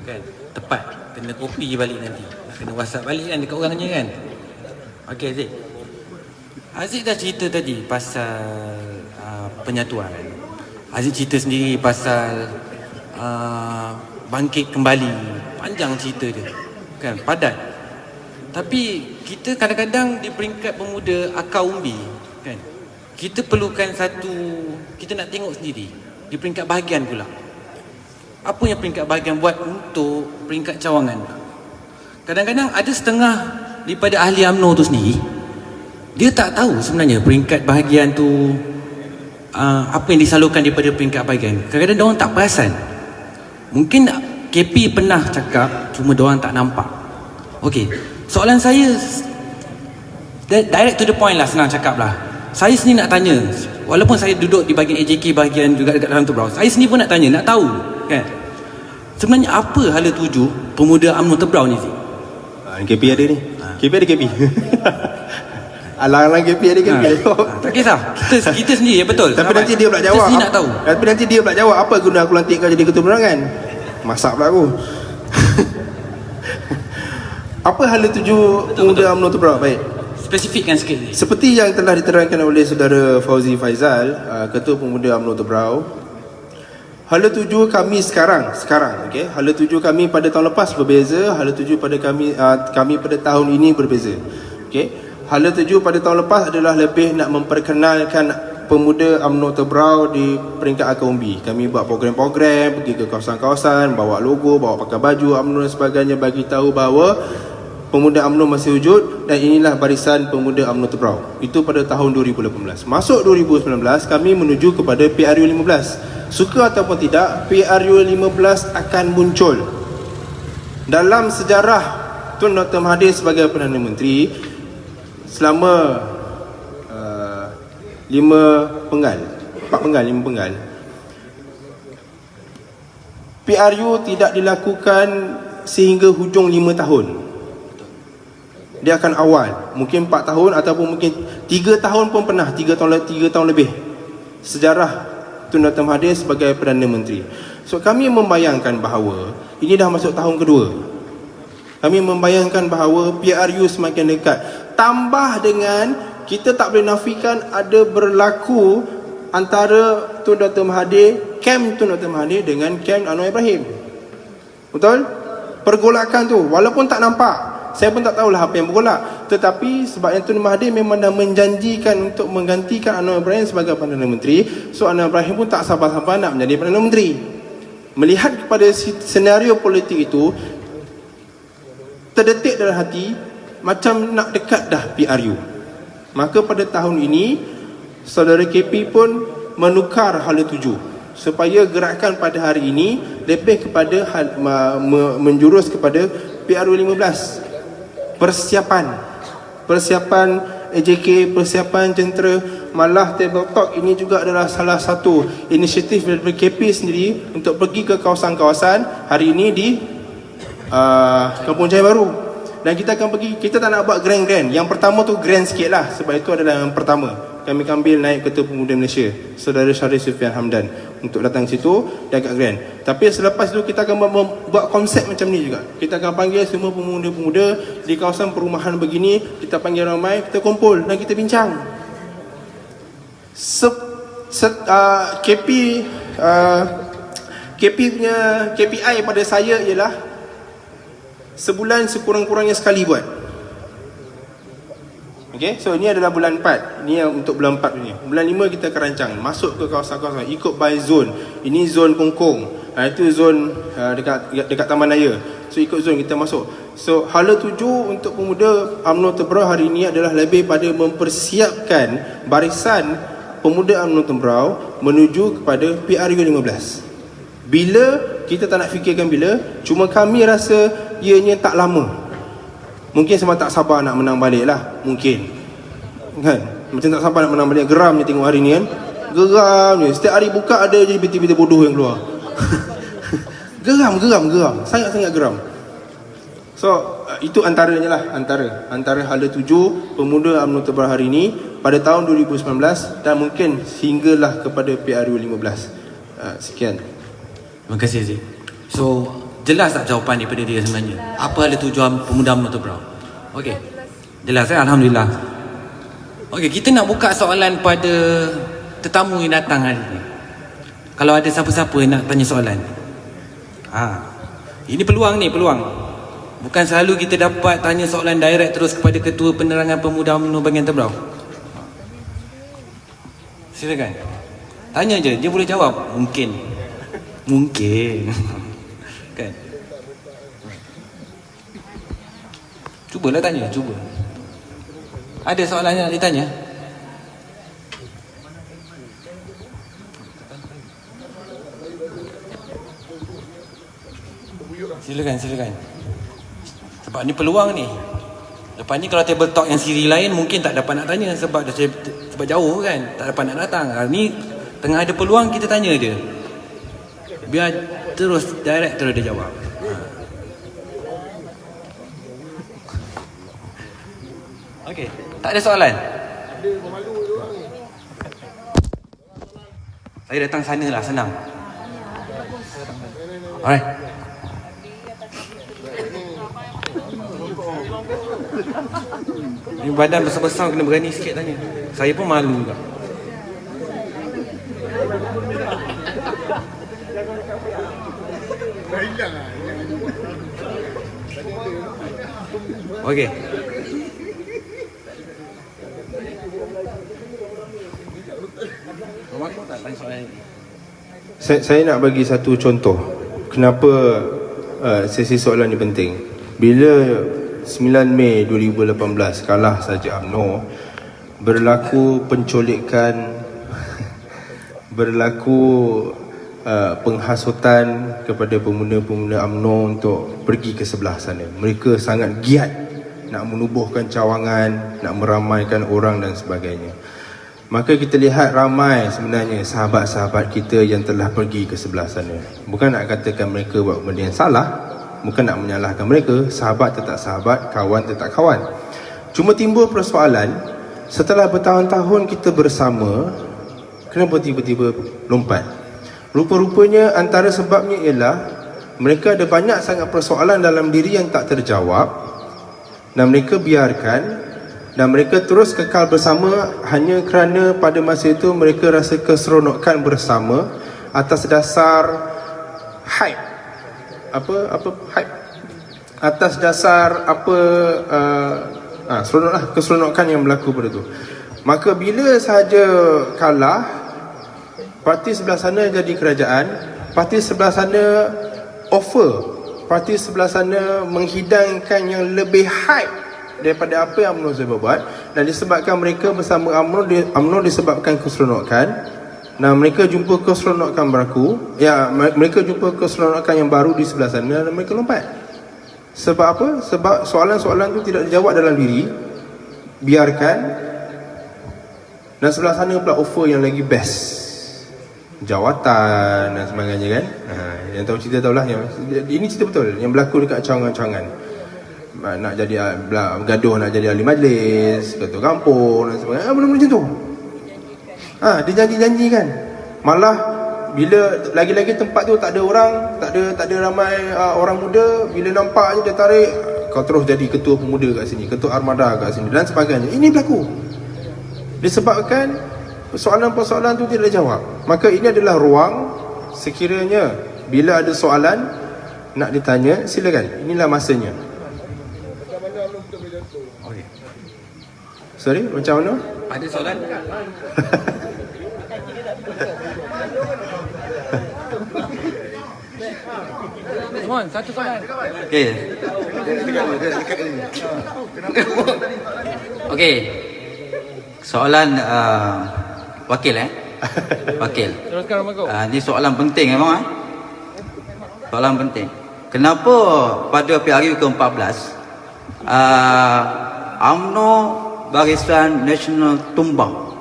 Kan, tepat. Kena kopi je balik nanti. Kena WhatsApp balik kan dekat orangnya kan. Okey Zik. Aziz dah cerita tadi pasal penyatuan. Aziz cerita sendiri pasal bangkit kembali. Panjang cerita dia. Kan, padat. Tapi kita kadang-kadang di peringkat pemuda akar umbi kan, kita perlukan satu, kita nak tengok sendiri di peringkat bahagian pula. Apa yang peringkat bahagian buat untuk peringkat cawangan? Kadang-kadang ada setengah daripada ahli UMNO tu sendiri, dia tak tahu sebenarnya peringkat bahagian tu apa yang disalurkan daripada peringkat bahagian. Kadang-kadang diorang tak perasan. Mungkin KP pernah cakap, cuma diorang tak nampak. Okey, soalan saya direct to the point lah, senang cakap lah. Saya sendiri nak tanya, walaupun saya duduk di bahagian AJK, bahagian juga dekat dalam Tebrau, saya sendiri pun nak tanya, nak tahu kan, sebenarnya apa hala tuju pemuda UMNO Tebrau ni Zik? KP ada ni. KP ada KP. Alang-alang KP ada KP. Tak kisah, kita sendiri betul. Tapi nanti dia pula jawab. Kita sendiri nak tahu. Tapi nanti dia pula jawab, apa guna aku lantik kau jadi ketua penerangan? Masak pula aku. Apa hala tuju pemuda UMNO Tebrau? Baik, spesifikkan sikit ni. seperti yang telah diterangkan oleh saudara Fauzi Faizal, Ketua Pemuda UMNO Tebrau, hala tuju kami sekarang, okey, hala tuju kami pada tahun lepas berbeza, hala tuju pada kami pada tahun ini berbeza. Okey, hala tuju pada tahun lepas adalah lebih nak memperkenalkan pemuda UMNO Tebrau di peringkat akar umbi. Kami buat program-program, pergi ke kawasan-kawasan, bawa logo, bawa pakai baju UMNO dan sebagainya, bagi tahu bahawa pemuda UMNO masih wujud dan inilah barisan pemuda UMNO Tebrau. Itu pada tahun 2018. Masuk 2019, kami menuju kepada PRU 15. Suka ataupun tidak, PRU 15 akan muncul. Dalam sejarah Tun Dr. Mahathir sebagai Perdana Menteri, selama 5 penggal, PRU tidak dilakukan sehingga hujung 5 tahun. Dia akan awal, mungkin 4 tahun ataupun mungkin 3 tahun pun pernah, 3 tahun lebih. Sejarah Tun Dr. Mahathir sebagai Perdana Menteri. So kami membayangkan bahawa ini dah masuk tahun kedua. Kami membayangkan bahawa PRU semakin dekat. Tambah dengan kita tak boleh nafikan ada berlaku antara Tun Dr. Mahathir, kem Tun Dr. Mahathir dengan kem Anwar Ibrahim. Betul? Pergolakan tu walaupun tak nampak, saya pun tak tahulah apa yang bergolak. Tetapi sebab yang Tun Mahathir memang dah menjanjikan untuk menggantikan Anwar Ibrahim sebagai Perdana Menteri, so Anwar Ibrahim pun tak sabar-sabar nak menjadi Perdana Menteri. Melihat kepada senario politik itu, terdetik dalam hati macam nak dekat dah PRU. Maka pada tahun ini saudara KP pun menukar hala tuju supaya gerakan pada hari ini lebih kepada menjurus kepada PRU 15. Persiapan AJK, persiapan jentera, malah table talk ini juga adalah salah satu inisiatif daripada KP sendiri untuk pergi ke kawasan-kawasan hari ini di Kampung Jaya Baru. Dan kita akan pergi, kita tak nak buat grand-grand. Yang pertama tu grand sikit lah, sebab itu adalah yang pertama. Kami ambil naik Ketua Pemuda Malaysia, Saudara Syarif Sufian Hamdan, untuk datang ke situ dan agak grand. Tapi selepas itu kita akan buat konsep macam ni juga. Kita akan panggil semua pemuda-pemuda di kawasan perumahan begini, kita panggil ramai, kita kumpul dan kita bincang. KP punya KPI pada saya ialah sebulan sekurang-kurangnya sekali buat. Okay, so ini adalah bulan 4. Ini yang untuk bulan 4 ni. Bulan 5 kita akan rancang masuk ke kawasan-kawasan, ikut by zone. Ini zon Kongkong, itu zon dekat Taman Raya. So ikut zon kita masuk. So hala tuju untuk pemuda UMNO Tebrau hari ini adalah lebih pada mempersiapkan barisan Pemuda UMNO Tembrau menuju kepada PRU 15. Bila kita tak nak fikirkan bila, cuma kami rasa ianya tak lama. Mungkin sebab tak sabar nak menang balik lah, mungkin kan, macam tak sabar nak menang balik. Geramnya tengok hari ni kan, geramnya setiap hari buka ada je berita-berita bodoh yang keluar. geram, sangat-sangat geram. So itu antaranya lah, antara hala tuju pemuda UMNO Tembrau hari ini pada tahun 2019 dan mungkin hinggalah kepada PRU 15. Sekian. Terima kasih Aziz. So jelas tak jawapan daripada dia sebenarnya? Apa ada tujuan pemuda UMNO Tembrau? Okey, jelas Alhamdulillah. Okey, kita nak buka soalan pada tetamu yang datang hari ini. Kalau ada siapa-siapa yang nak tanya soalan, ini peluang. Bukan selalu kita dapat tanya soalan direct terus kepada Ketua Penerangan Pemuda UMNO bahagian Tembrau. Silakan. Tanya je, dia boleh jawab. Mungkin kan. Cubalah tanya, cuba. Ada soalan yang nak ditanya? Silakan. Sebab ni peluang ni. Lepas ni kalau table talk yang siri lain mungkin tak dapat nak tanya sebab jauh kan, tak dapat nak datang. Ni tengah ada peluang, kita tanya dia. Biar terus direct terus dia jawab. Okey, tak ada soalan? Saya datang sana lah, senang. Alright. Ni badan besar-besar kena berani sikit tanya. Saya pun malu juga. Okey. Saya nak bagi satu contoh kenapa sesi soalan ni penting. Bila 9 Mei 2018 kalah saja UMNO, berlaku penculikan, berlaku penghasutan kepada pemuda-pemuda UMNO untuk pergi ke sebelah sana. Mereka sangat giat nak menubuhkan cawangan, nak meramaikan orang dan sebagainya. Maka kita lihat ramai sebenarnya sahabat-sahabat kita yang telah pergi ke sebelah sana. Bukan nak katakan mereka buat benda yang salah, bukan nak menyalahkan mereka. Sahabat tetap sahabat, kawan tetap kawan. Cuma timbul persoalan, setelah bertahun-tahun kita bersama, kenapa tiba-tiba lompat? Rupa-rupanya antara sebabnya ialah mereka ada banyak sangat persoalan dalam diri yang tak terjawab dan mereka biarkan, dan mereka terus kekal bersama hanya kerana pada masa itu mereka rasa keseronokan bersama atas dasar hype. Hype? Atas dasar keseronokan yang berlaku pada itu. Maka bila sahaja kalah, parti sebelah sana jadi kerajaan, parti sebelah sana offer, parti sebelah sana menghidangkan yang lebih hype daripada apa yang UMNO saya buat. Dan disebabkan mereka bersama UMNO disebabkan keseronokan, dan mereka jumpa keseronokan berlaku, mereka jumpa keseronokan yang baru di sebelah sana dan mereka lompat. Sebab apa? Sebab soalan-soalan tu tidak dijawab dalam diri, biarkan, dan sebelah sana pula offer yang lagi best, jawatan dan sebagainya kan. Yang tahu cerita tahulah, ini cerita betul yang berlaku dekat cawangan-cawangan. Nak jadi gaduh, nak jadi ahli majlis, ketua kampung dan sebagainya. Benda-benda macam tu. Dia janji-janji kan. Malah bila lagi-lagi tempat tu tak ada orang, tak ada ramai orang muda, bila nampak je dia tarik, kau terus jadi ketua pemuda kat sini, ketua armada kat sini dan sebagainya. Ini berlaku disebabkan persoalan-persoalan tu tidak dijawab. Maka ini adalah ruang, sekiranya bila ada soalan nak ditanya, silakan. Inilah masanya. Okey. Sorry, macam mana? Ada soalan? Mohon satu soalan. Okey. Okey. Soalan Wakil Wakil. Ini soalan penting memang. Soalan penting. Kenapa pada PRU ke-14 UMNO Barisan Nasional tumbang?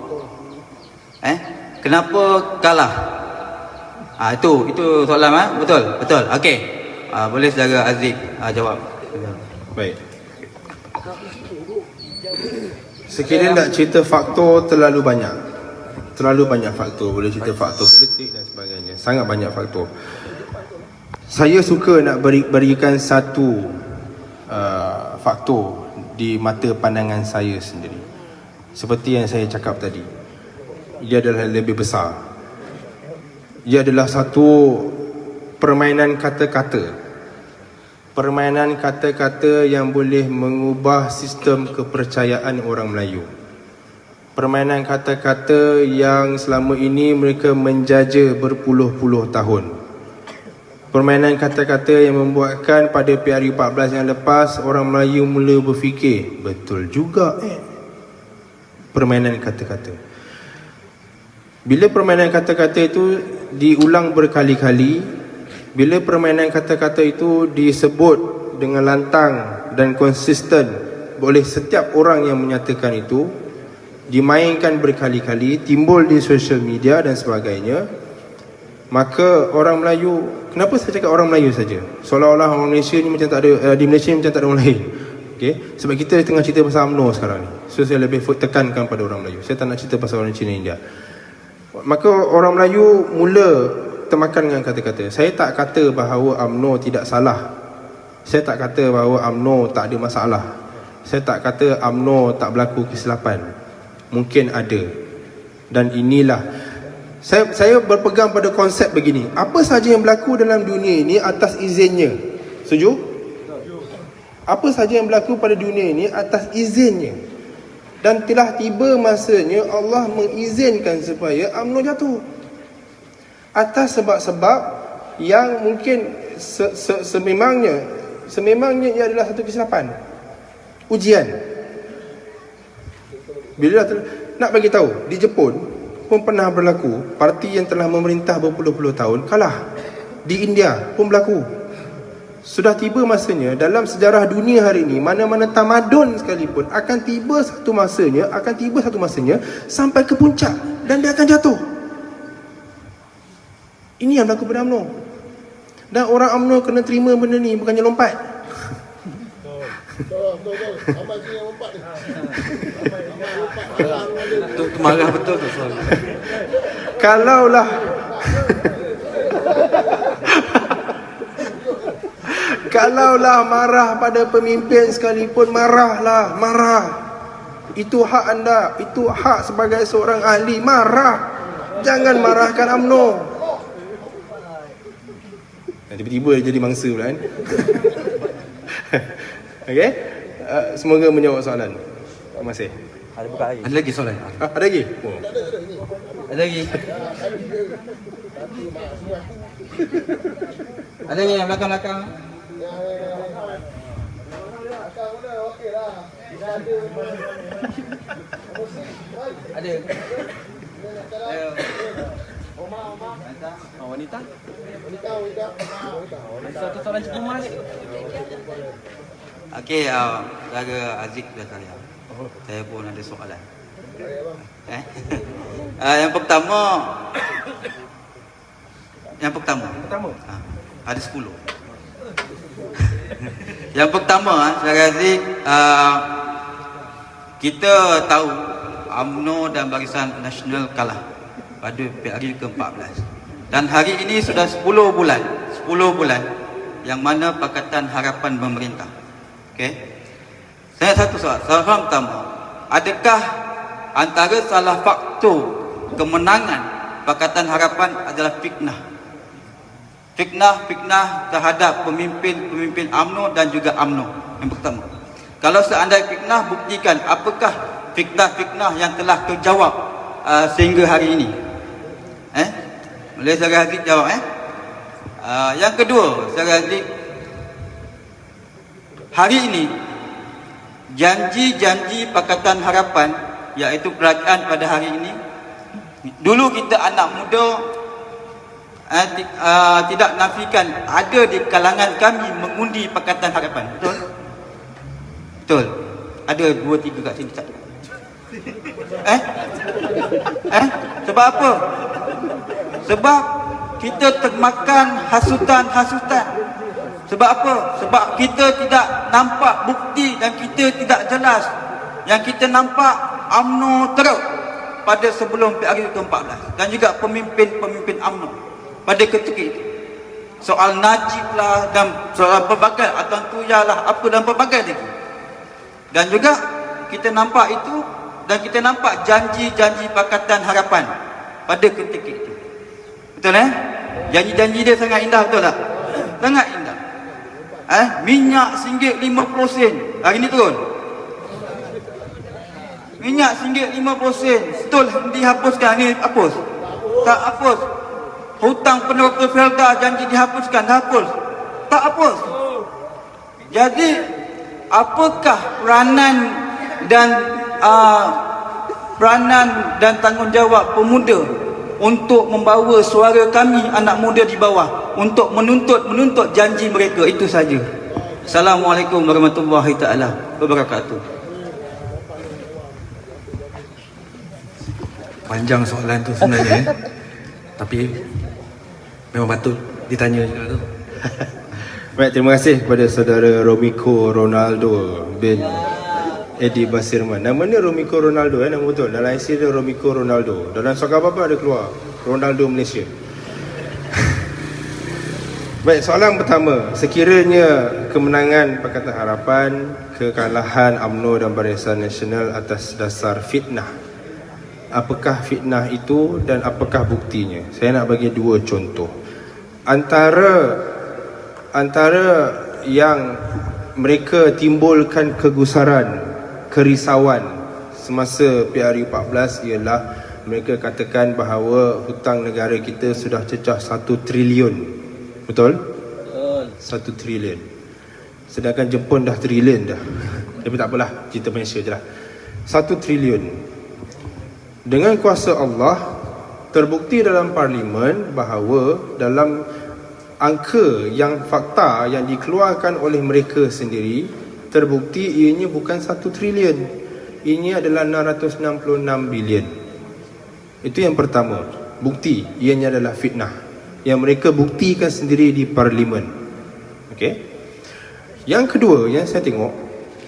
Kenapa kalah? Itu soalan betul. Okey. Boleh saudara Aziz jawab. Baik. Sekiranya nak cerita faktor terlalu banyak faktor. Boleh cerita faktor politik dan sebagainya. Sangat banyak faktor. Saya suka nak berikan satu faktor di mata pandangan saya sendiri. Seperti yang saya cakap tadi, ia adalah lebih besar. Ia adalah satu permainan kata-kata. Permainan kata-kata yang boleh mengubah sistem kepercayaan orang Melayu. Permainan kata-kata yang selama ini mereka menjaja berpuluh-puluh tahun. Permainan kata-kata yang membuatkan pada PRU 14 yang lepas orang Melayu mula berfikir, betul juga permainan kata-kata. Bila permainan kata-kata itu diulang berkali-kali, bila permainan kata-kata itu disebut dengan lantang dan konsisten oleh setiap orang yang menyatakan itu, dimainkan berkali-kali, timbul di sosial media dan sebagainya, maka orang Melayu, kenapa saya cakap orang Melayu saja? Seolah-olah orang Malaysia ni macam tak ada, di Malaysia ni macam tak ada orang lain. Okay? Sebab kita tengah cerita pasal UMNO sekarang ni. So saya lebih tekankan pada orang Melayu. Saya tak nak cerita pasal orang Cina India. Maka orang Melayu mula termakan dengan kata-kata. Saya tak kata bahawa UMNO tidak salah. Saya tak kata bahawa UMNO tak ada masalah. Saya tak kata UMNO tak berlaku kesilapan. Mungkin ada. Dan inilah saya berpegang pada konsep begini. Apa saja yang berlaku dalam dunia ini atas izinnya. Setuju? Apa saja yang berlaku pada dunia ini atas izinnya. Dan telah tiba masanya Allah mengizinkan supaya UMNO jatuh. Atas sebab-sebab yang mungkin sememangnya ia adalah satu kesilapan, ujian. Bila nak bagi tahu, di Jepun pun pernah berlaku, parti yang telah memerintah berpuluh-puluh tahun kalah. Di India pun berlaku. Sudah tiba masanya dalam sejarah dunia hari ini, mana-mana tamadun sekalipun akan tiba satu masanya sampai ke puncak dan dia akan jatuh. Ini yang berlaku pada UMNO. Dan orang UMNO kena terima benda ni, bukannya lompat. Betul. Amat sini yang lompat ni. Tu marah betul tu soal. Kalaulah marah pada pemimpin sekalipun, marah. Itu hak anda, itu hak sebagai seorang ahli, marah. Jangan marahkan UMNO. Tiba-tiba jadi mangsa pula kan. Okey. Semoga menjawab soalan. Terima kasih. Ada lagi soalan? Ada lagi? Oh. Ada lagi? Ada lagi yang belakang-belakang? Ada. Wanita? Satu soalan Cik Mas. Okey, saudara Aziz dan saya pun ada soalan. Yang pertama ada 10. Yang pertama, saudara Aziz, kita tahu UMNO dan Barisan Nasional kalah pada PRU ke-14. Dan hari ini sudah 10 bulan yang mana Pakatan Harapan memerintah. Okey. Saya satu soalan. Soalan pertama, adakah antara salah faktor kemenangan Pakatan Harapan adalah fitnah? Fitnah terhadap pemimpin UMNO dan juga UMNO. Yang pertama. Kalau seandainya fitnah, buktikan apakah fitnah yang telah terjawab sehingga hari ini. Boleh saudara Aziz jawab Yang kedua, saudara Aziz, hari ini janji-janji Pakatan Harapan, iaitu kerajaan pada hari ini, Dulu kita anak muda, tidak nafikan ada di kalangan kami mengundi Pakatan Harapan. Betul? Betul. Ada 2-3 kat sini tak? Sebab apa? Sebab kita termakan hasutan-hasutan. Sebab apa? Sebab kita tidak nampak bukti dan kita tidak jelas. Yang kita nampak UMNO teruk pada sebelum PRU ke-14 dan juga pemimpin-pemimpin UMNO pada ketika itu. Soal Najib lah dan soal pelbagai Atan Tuyah lah, apa dan pelbagai lagi. Dan juga kita nampak itu dan kita nampak janji-janji Pakatan Harapan pada ketika itu. Betul Janji-janji dia sangat indah, betul tak? Sangat indah. Minyak RM50 hari ni turun. Minyak RM50 betul dihapuskan, ni hapus. Tak hapus. Hutang peneroka Felda janji dihapuskan, hapus. Tak hapus. Jadi apakah peranan dan tanggungjawab pemuda untuk membawa suara kami anak muda di bawah untuk menuntut janji mereka? Itu saja. Assalamualaikum warahmatullahi taala wabarakatuh. Panjang soalan tu sebenarnya tapi memang patut ditanya juga tu. Baik, terima kasih kepada saudara Romiko Ronaldo bin Edi Basirman. Nama ni Romiko Ronaldo, nama betul. Dalam IC dia Romiko Ronaldo. Dalam soal apa ada keluar Ronaldo Malaysia. Baik, soalan pertama. Sekiranya kemenangan Pakatan Harapan, kekalahan UMNO dan Barisan Nasional atas dasar fitnah, apakah fitnah itu dan apakah buktinya? Saya nak bagi dua contoh. Antara yang mereka timbulkan kegusaran, kerisauan semasa PRU 14 ialah mereka katakan bahawa hutang negara kita sudah cecah 1 triliun. Betul? 1 triliun. Sedangkan Jepun dah triliun dah. Tapi tak apalah, cerita Malaysia je lah. 1 triliun. Dengan kuasa Allah, terbukti dalam parlimen bahawa dalam angka yang fakta yang dikeluarkan oleh mereka sendiri, terbukti ianya bukan 1 triliun. Ini adalah 666 bilion. Itu yang pertama. Bukti ianya adalah fitnah yang mereka buktikan sendiri di parlimen. Okey. Yang kedua yang saya tengok,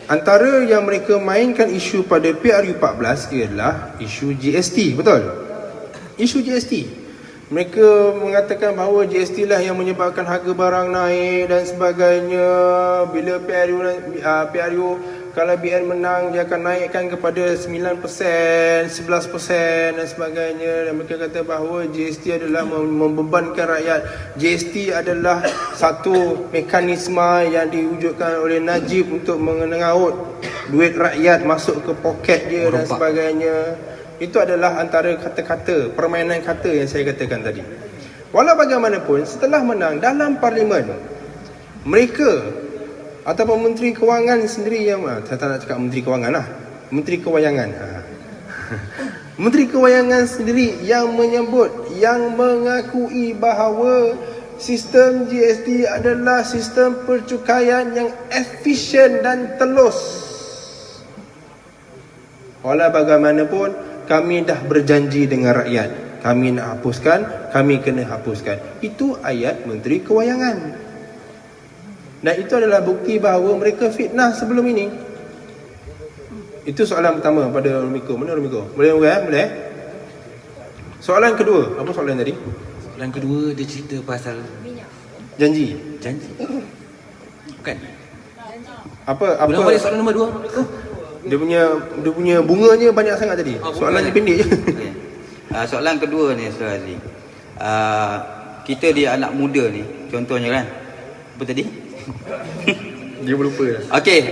antara yang mereka mainkan isu pada PRU 14 ialah isu GST, betul? Isu GST. Mereka mengatakan bahawa GST lah yang menyebabkan harga barang naik dan sebagainya. Bila PRU kalau BN menang, dia akan naikkan kepada 9%, 11% dan sebagainya. Dan mereka kata bahawa GST adalah membebankan rakyat. GST adalah satu mekanisme yang diwujudkan oleh Najib untuk mengaut duit rakyat masuk ke poket dia dan sebagainya. Itu adalah antara kata-kata, permainan kata yang saya katakan tadi. Walau bagaimanapun, setelah menang dalam parlimen, mereka ataupun Menteri Kewangan sendiri yang saya tak nak cakap Menteri Kewangan lah, Menteri Kewayangan. Menteri Kewayangan sendiri yang menyebut, yang mengakui bahawa sistem GST adalah sistem percukaian yang efisien dan telus. Walau bagaimanapun, kami dah berjanji dengan rakyat, kami nak hapuskan, kami kena hapuskan. Itu ayat Menteri Kewayangan. Dan itu adalah bukti bahawa mereka fitnah sebelum ini. Itu soalan pertama pada Romiko. Mana Romiko? Boleh? Boleh? Soalan kedua. Apa soalan tadi? Soalan kedua dia cerita pasal Janji. Bukan? Apa? Ulang balik soalan nombor 2. Dia punya bunganya banyak sangat tadi. Soalannya pendek je. Okay. Soalan kedua ni Saudara Azli. Kita dia anak muda ni, contohnya kan. Apa tadi? Dia berlupa dah. Okey,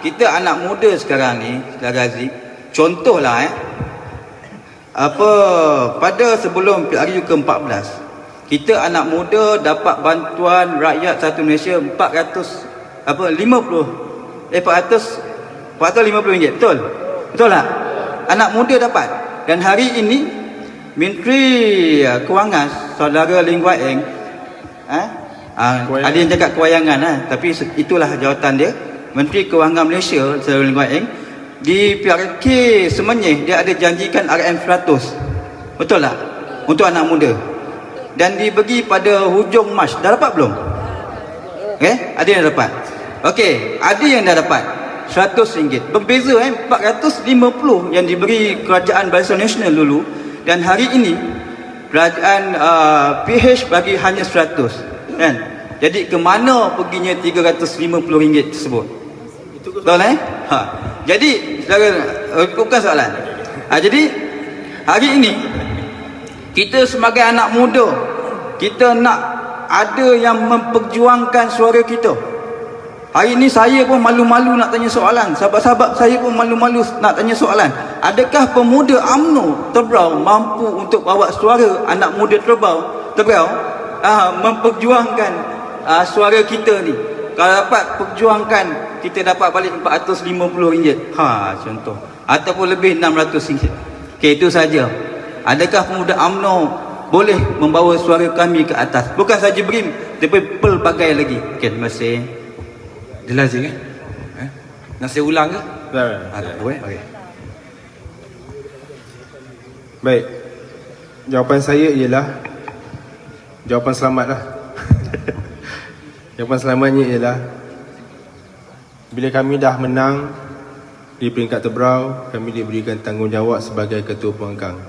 kita anak muda sekarang ni, Saudara Azli, contohlah pada sebelum PRU ke-14, kita anak muda dapat bantuan rakyat satu Malaysia 450 ringgit. Betul tak? Anak muda dapat. Dan hari ini Menteri Kewangan Saudara Lim Guat Eng, ada yang cakap kewayangan tapi itulah jawatan dia. Menteri Kewangan Malaysia Saudara Lim Guat Eng di PRK Semenyih dia ada janjikan RM100, betul tak, untuk anak muda, dan dibagi pada hujung Mac. Dah dapat belum? Ada yang dapat? Okey, ada yang dah dapat RM100. Berbeza 450 yang diberi Kerajaan Barisan Nasional dulu, dan hari ini Kerajaan PH bagi hanya 100, kan? Jadi ke mana perginya RM350 tersebut? Betul Jadi bukan soalan. Jadi hari ini kita sebagai anak muda, kita nak ada yang memperjuangkan suara kita. Hari ini saya pun malu-malu nak tanya soalan. Sahabat-sahabat saya pun malu-malu nak tanya soalan. Adakah pemuda UMNO Tebrau mampu untuk bawa suara anak muda Tebrau memperjuangkan suara kita ni? Kalau dapat perjuangkan, kita dapat balik RM450. Contoh. Ataupun lebih RM600. Okey, itu saja. Adakah pemuda UMNO boleh membawa suara kami ke atas? Bukan saja BRIM, tapi pelbagai lagi. Okey, terima kasih. Jelas je kan? Nak saya ulang ke? Tak boleh. Okey. Baik. Jawapan saya ialah jawapan selamat lah. Jawapan selamatnya ialah bila kami dah menang di peringkat Tebrau, kami diberikan tanggungjawab sebagai ketua pembangkang.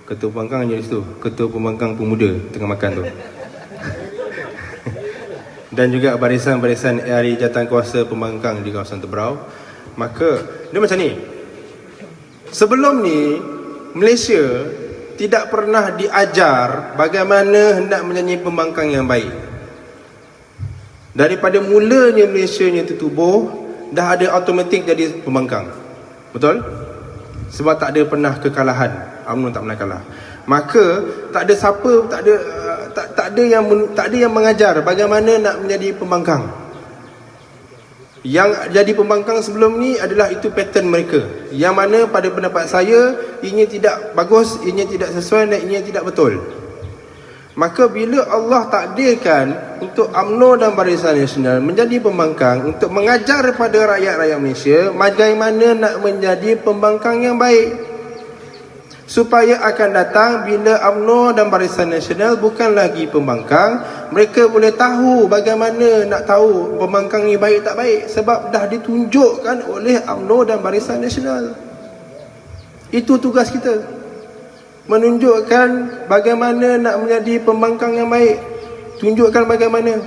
Ketua pembangkang hanya di situ, ketua pembangkang pemuda tengah makan tu. Dan juga barisan-barisan ahli jawatankuasa pembangkang di kawasan Tebrau. Maka dia macam ni. Sebelum ni Malaysia tidak pernah diajar bagaimana hendak menjadi pembangkang yang baik. Daripada mulanya Malaysia ni tertubuh, dah ada automatik jadi pembangkang. Betul? Sebab tak ada pernah kekalahan. UMNO tak pernah kalah. Maka tak ada siapa, tak ada yang mengajar bagaimana nak menjadi pembangkang. Yang jadi pembangkang sebelum ni adalah itu pattern mereka. Yang mana pada pendapat saya ianya tidak bagus, ianya tidak sesuai dan ianya tidak betul. Maka bila Allah takdirkan untuk UMNO dan Barisan Nasional menjadi pembangkang untuk mengajar kepada rakyat-rakyat Malaysia bagaimana nak menjadi pembangkang yang baik, supaya akan datang bila UMNO dan Barisan Nasional bukan lagi pembangkang, mereka boleh tahu bagaimana nak tahu pembangkang ni baik tak baik, sebab dah ditunjukkan oleh UMNO dan Barisan Nasional. Itu tugas kita, menunjukkan bagaimana nak menjadi pembangkang yang baik. Tunjukkan bagaimana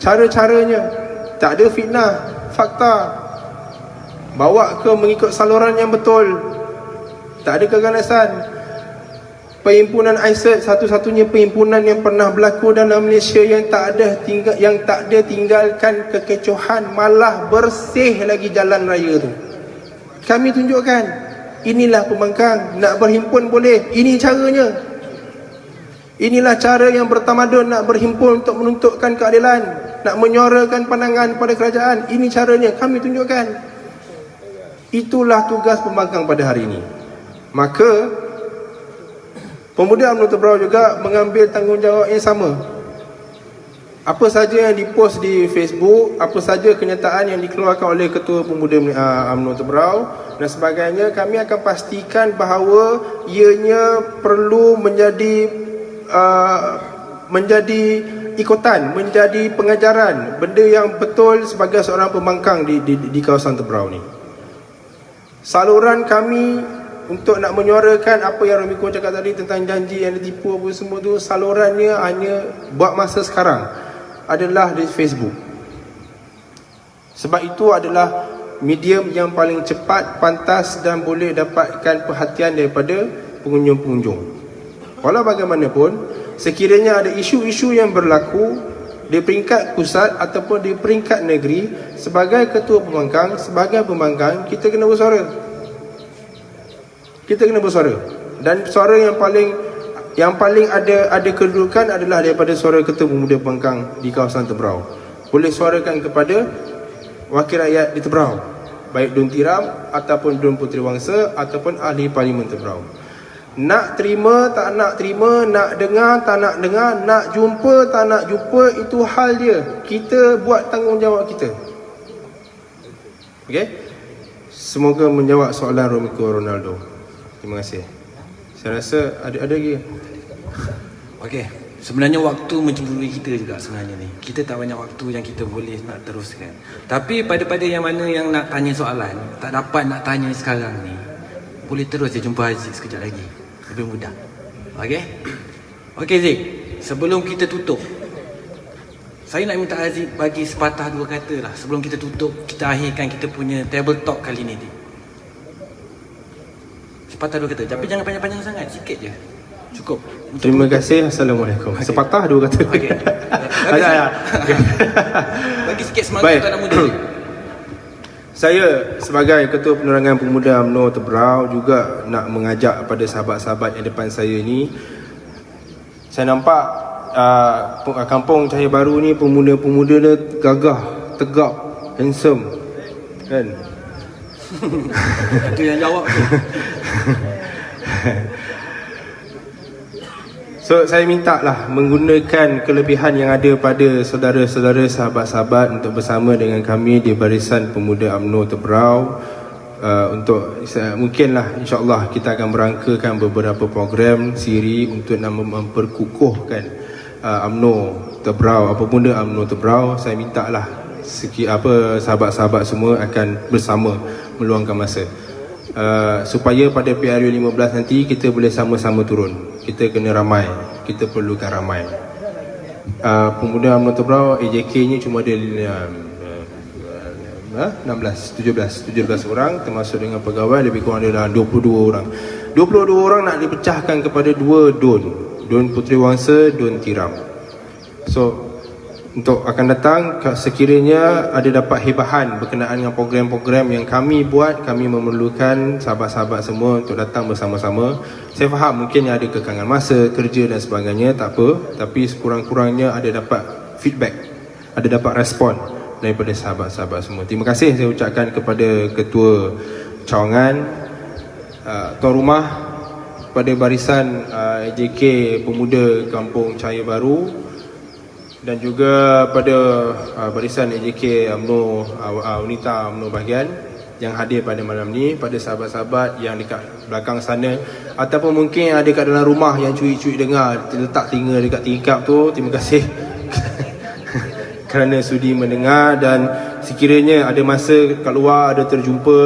cara-caranya. Tak ada fitnah, fakta. Bawa ke mengikut saluran yang betul. Tak ada keganasan. Perhimpunan ISET satu-satunya perhimpunan yang pernah berlaku dalam Malaysia yang tak ada tinggalkan kekecohan, malah bersih lagi jalan raya tu. Kami tunjukkan inilah pembangkang. Nak berhimpun boleh, ini caranya. Inilah cara yang bertamadun nak berhimpun untuk menuntutkan keadilan, nak menyuarakan pandangan pada kerajaan. Ini caranya, kami tunjukkan. Itulah tugas pembangkang pada hari ini. Maka pemuda UMNO Tebrau juga mengambil tanggungjawab yang sama. Apa saja yang dipost di Facebook, apa saja kenyataan yang dikeluarkan oleh Ketua Pemuda UMNO Tebrau dan sebagainya, kami akan pastikan bahawa ianya perlu menjadi ikutan, menjadi pengajaran, benda yang betul sebagai seorang pembangkang di kawasan Tebrau ni. Saluran kami untuk nak menyuarakan apa yang Romiko cakap tadi tentang janji yang ditipu apa semua tu, salurannya hanya buat masa sekarang adalah di Facebook. Sebab itu adalah medium yang paling cepat, pantas dan boleh dapatkan perhatian daripada pengunjung-pengunjung. Walau bagaimanapun, sekiranya ada isu-isu yang berlaku di peringkat pusat ataupun di peringkat negeri, sebagai ketua pembangkang, sebagai pembangkang, kita kena bersuara. Kita kena bersuara. Dan suara yang paling ada kedudukan adalah daripada suara Ketua Pemuda Pembangkang di kawasan Tebrau. Boleh suarakan kepada wakil rakyat di Tebrau, baik Dun Tiram ataupun Dun Puteri Wangsa ataupun ahli Parlimen Tebrau. Nak terima, tak nak terima, nak dengar, tak nak dengar, nak jumpa, tak nak jumpa, itu hal dia. Kita buat tanggungjawab kita. Okey? Semoga menjawab soalan Romiko Ronaldo. Terima kasih. Saya rasa ada lagi. Okey, sebenarnya waktu mencemburui kita juga sebenarnya ni. Kita tak banyak waktu yang kita boleh nak teruskan. Tapi pada yang mana yang nak tanya soalan, tak dapat nak tanya sekarang ni, boleh terus je jumpa Aziz sekejap lagi. Lebih mudah. Okey? Okey Zik, sebelum kita tutup, saya nak minta Aziz bagi sepatah dua kata lah sebelum kita tutup, kita akhirkan kita punya table talk kali ni. Sepatah dua kata, tapi jangan panjang-panjang sangat, sikit je. Cukup. Terima kasih. Assalamualaikum. Okey. Sepatah dua kata. Okey. Bagi sikit semangat Baik. untuk anak muda. Saya sebagai Ketua Penerangan Pemuda UMNO Tebrau juga nak mengajak pada sahabat-sahabat yang depan saya ni. Saya nampak kampung Cahaya Baru ni pemuda-pemuda dia gagah, tegap, handsome, kan? Itu yang jawab tu. So saya minta lah menggunakan kelebihan yang ada pada saudara-saudara sahabat-sahabat untuk bersama dengan kami di Barisan Pemuda UMNO Tebrau, untuk mungkinlah insya-Allah kita akan berangkakan beberapa program siri untuk memperkukuhkan UMNO Tebrau, Pemuda UMNO Tebrau. Saya minta lah sahabat-sahabat semua akan bersama meluangkan masa supaya pada PRU 15 nanti kita boleh sama-sama turun. Kita kena ramai, kita perlukan ramai. Pemuda UMNO Tebrau AJK ni cuma ada 17 orang, termasuk dengan pegawai lebih kurang ada dalam 22 orang. 22 orang nak dipecahkan kepada 2 Don Puteri Wangsa, Don Tiram. So untuk akan datang, sekiranya ada dapat hibahan berkenaan dengan program-program yang kami buat, kami memerlukan sahabat-sahabat semua untuk datang bersama-sama. Saya faham mungkin ada kekangan masa, kerja dan sebagainya, tak apa. Tapi sekurang-kurangnya ada dapat feedback, ada dapat respon daripada sahabat-sahabat semua. Terima kasih saya ucapkan kepada Ketua Cawangan, Tuan Rumah, pada Barisan AJK Pemuda Kampung Cahaya Baru, dan juga pada Barisan AJK UMNO Unita UMNO bahagian yang hadir pada malam ni, pada sahabat-sahabat yang dekat belakang sana ataupun mungkin yang ada kat dalam rumah yang cuik-cuik dengar, letak telinga dekat tingkap tu. Terima kasih kerana sudi mendengar, dan sekiranya ada masa kat luar, ada terjumpa,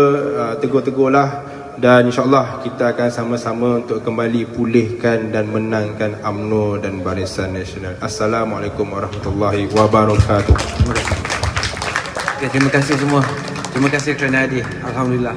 tegur-tegurlah, dan insyaAllah kita akan sama-sama untuk kembali pulihkan dan menangkan UMNO dan Barisan Nasional. Assalamualaikum warahmatullahi wabarakatuh. Okay, terima kasih semua. Terima kasih kerana hadir. Alhamdulillah.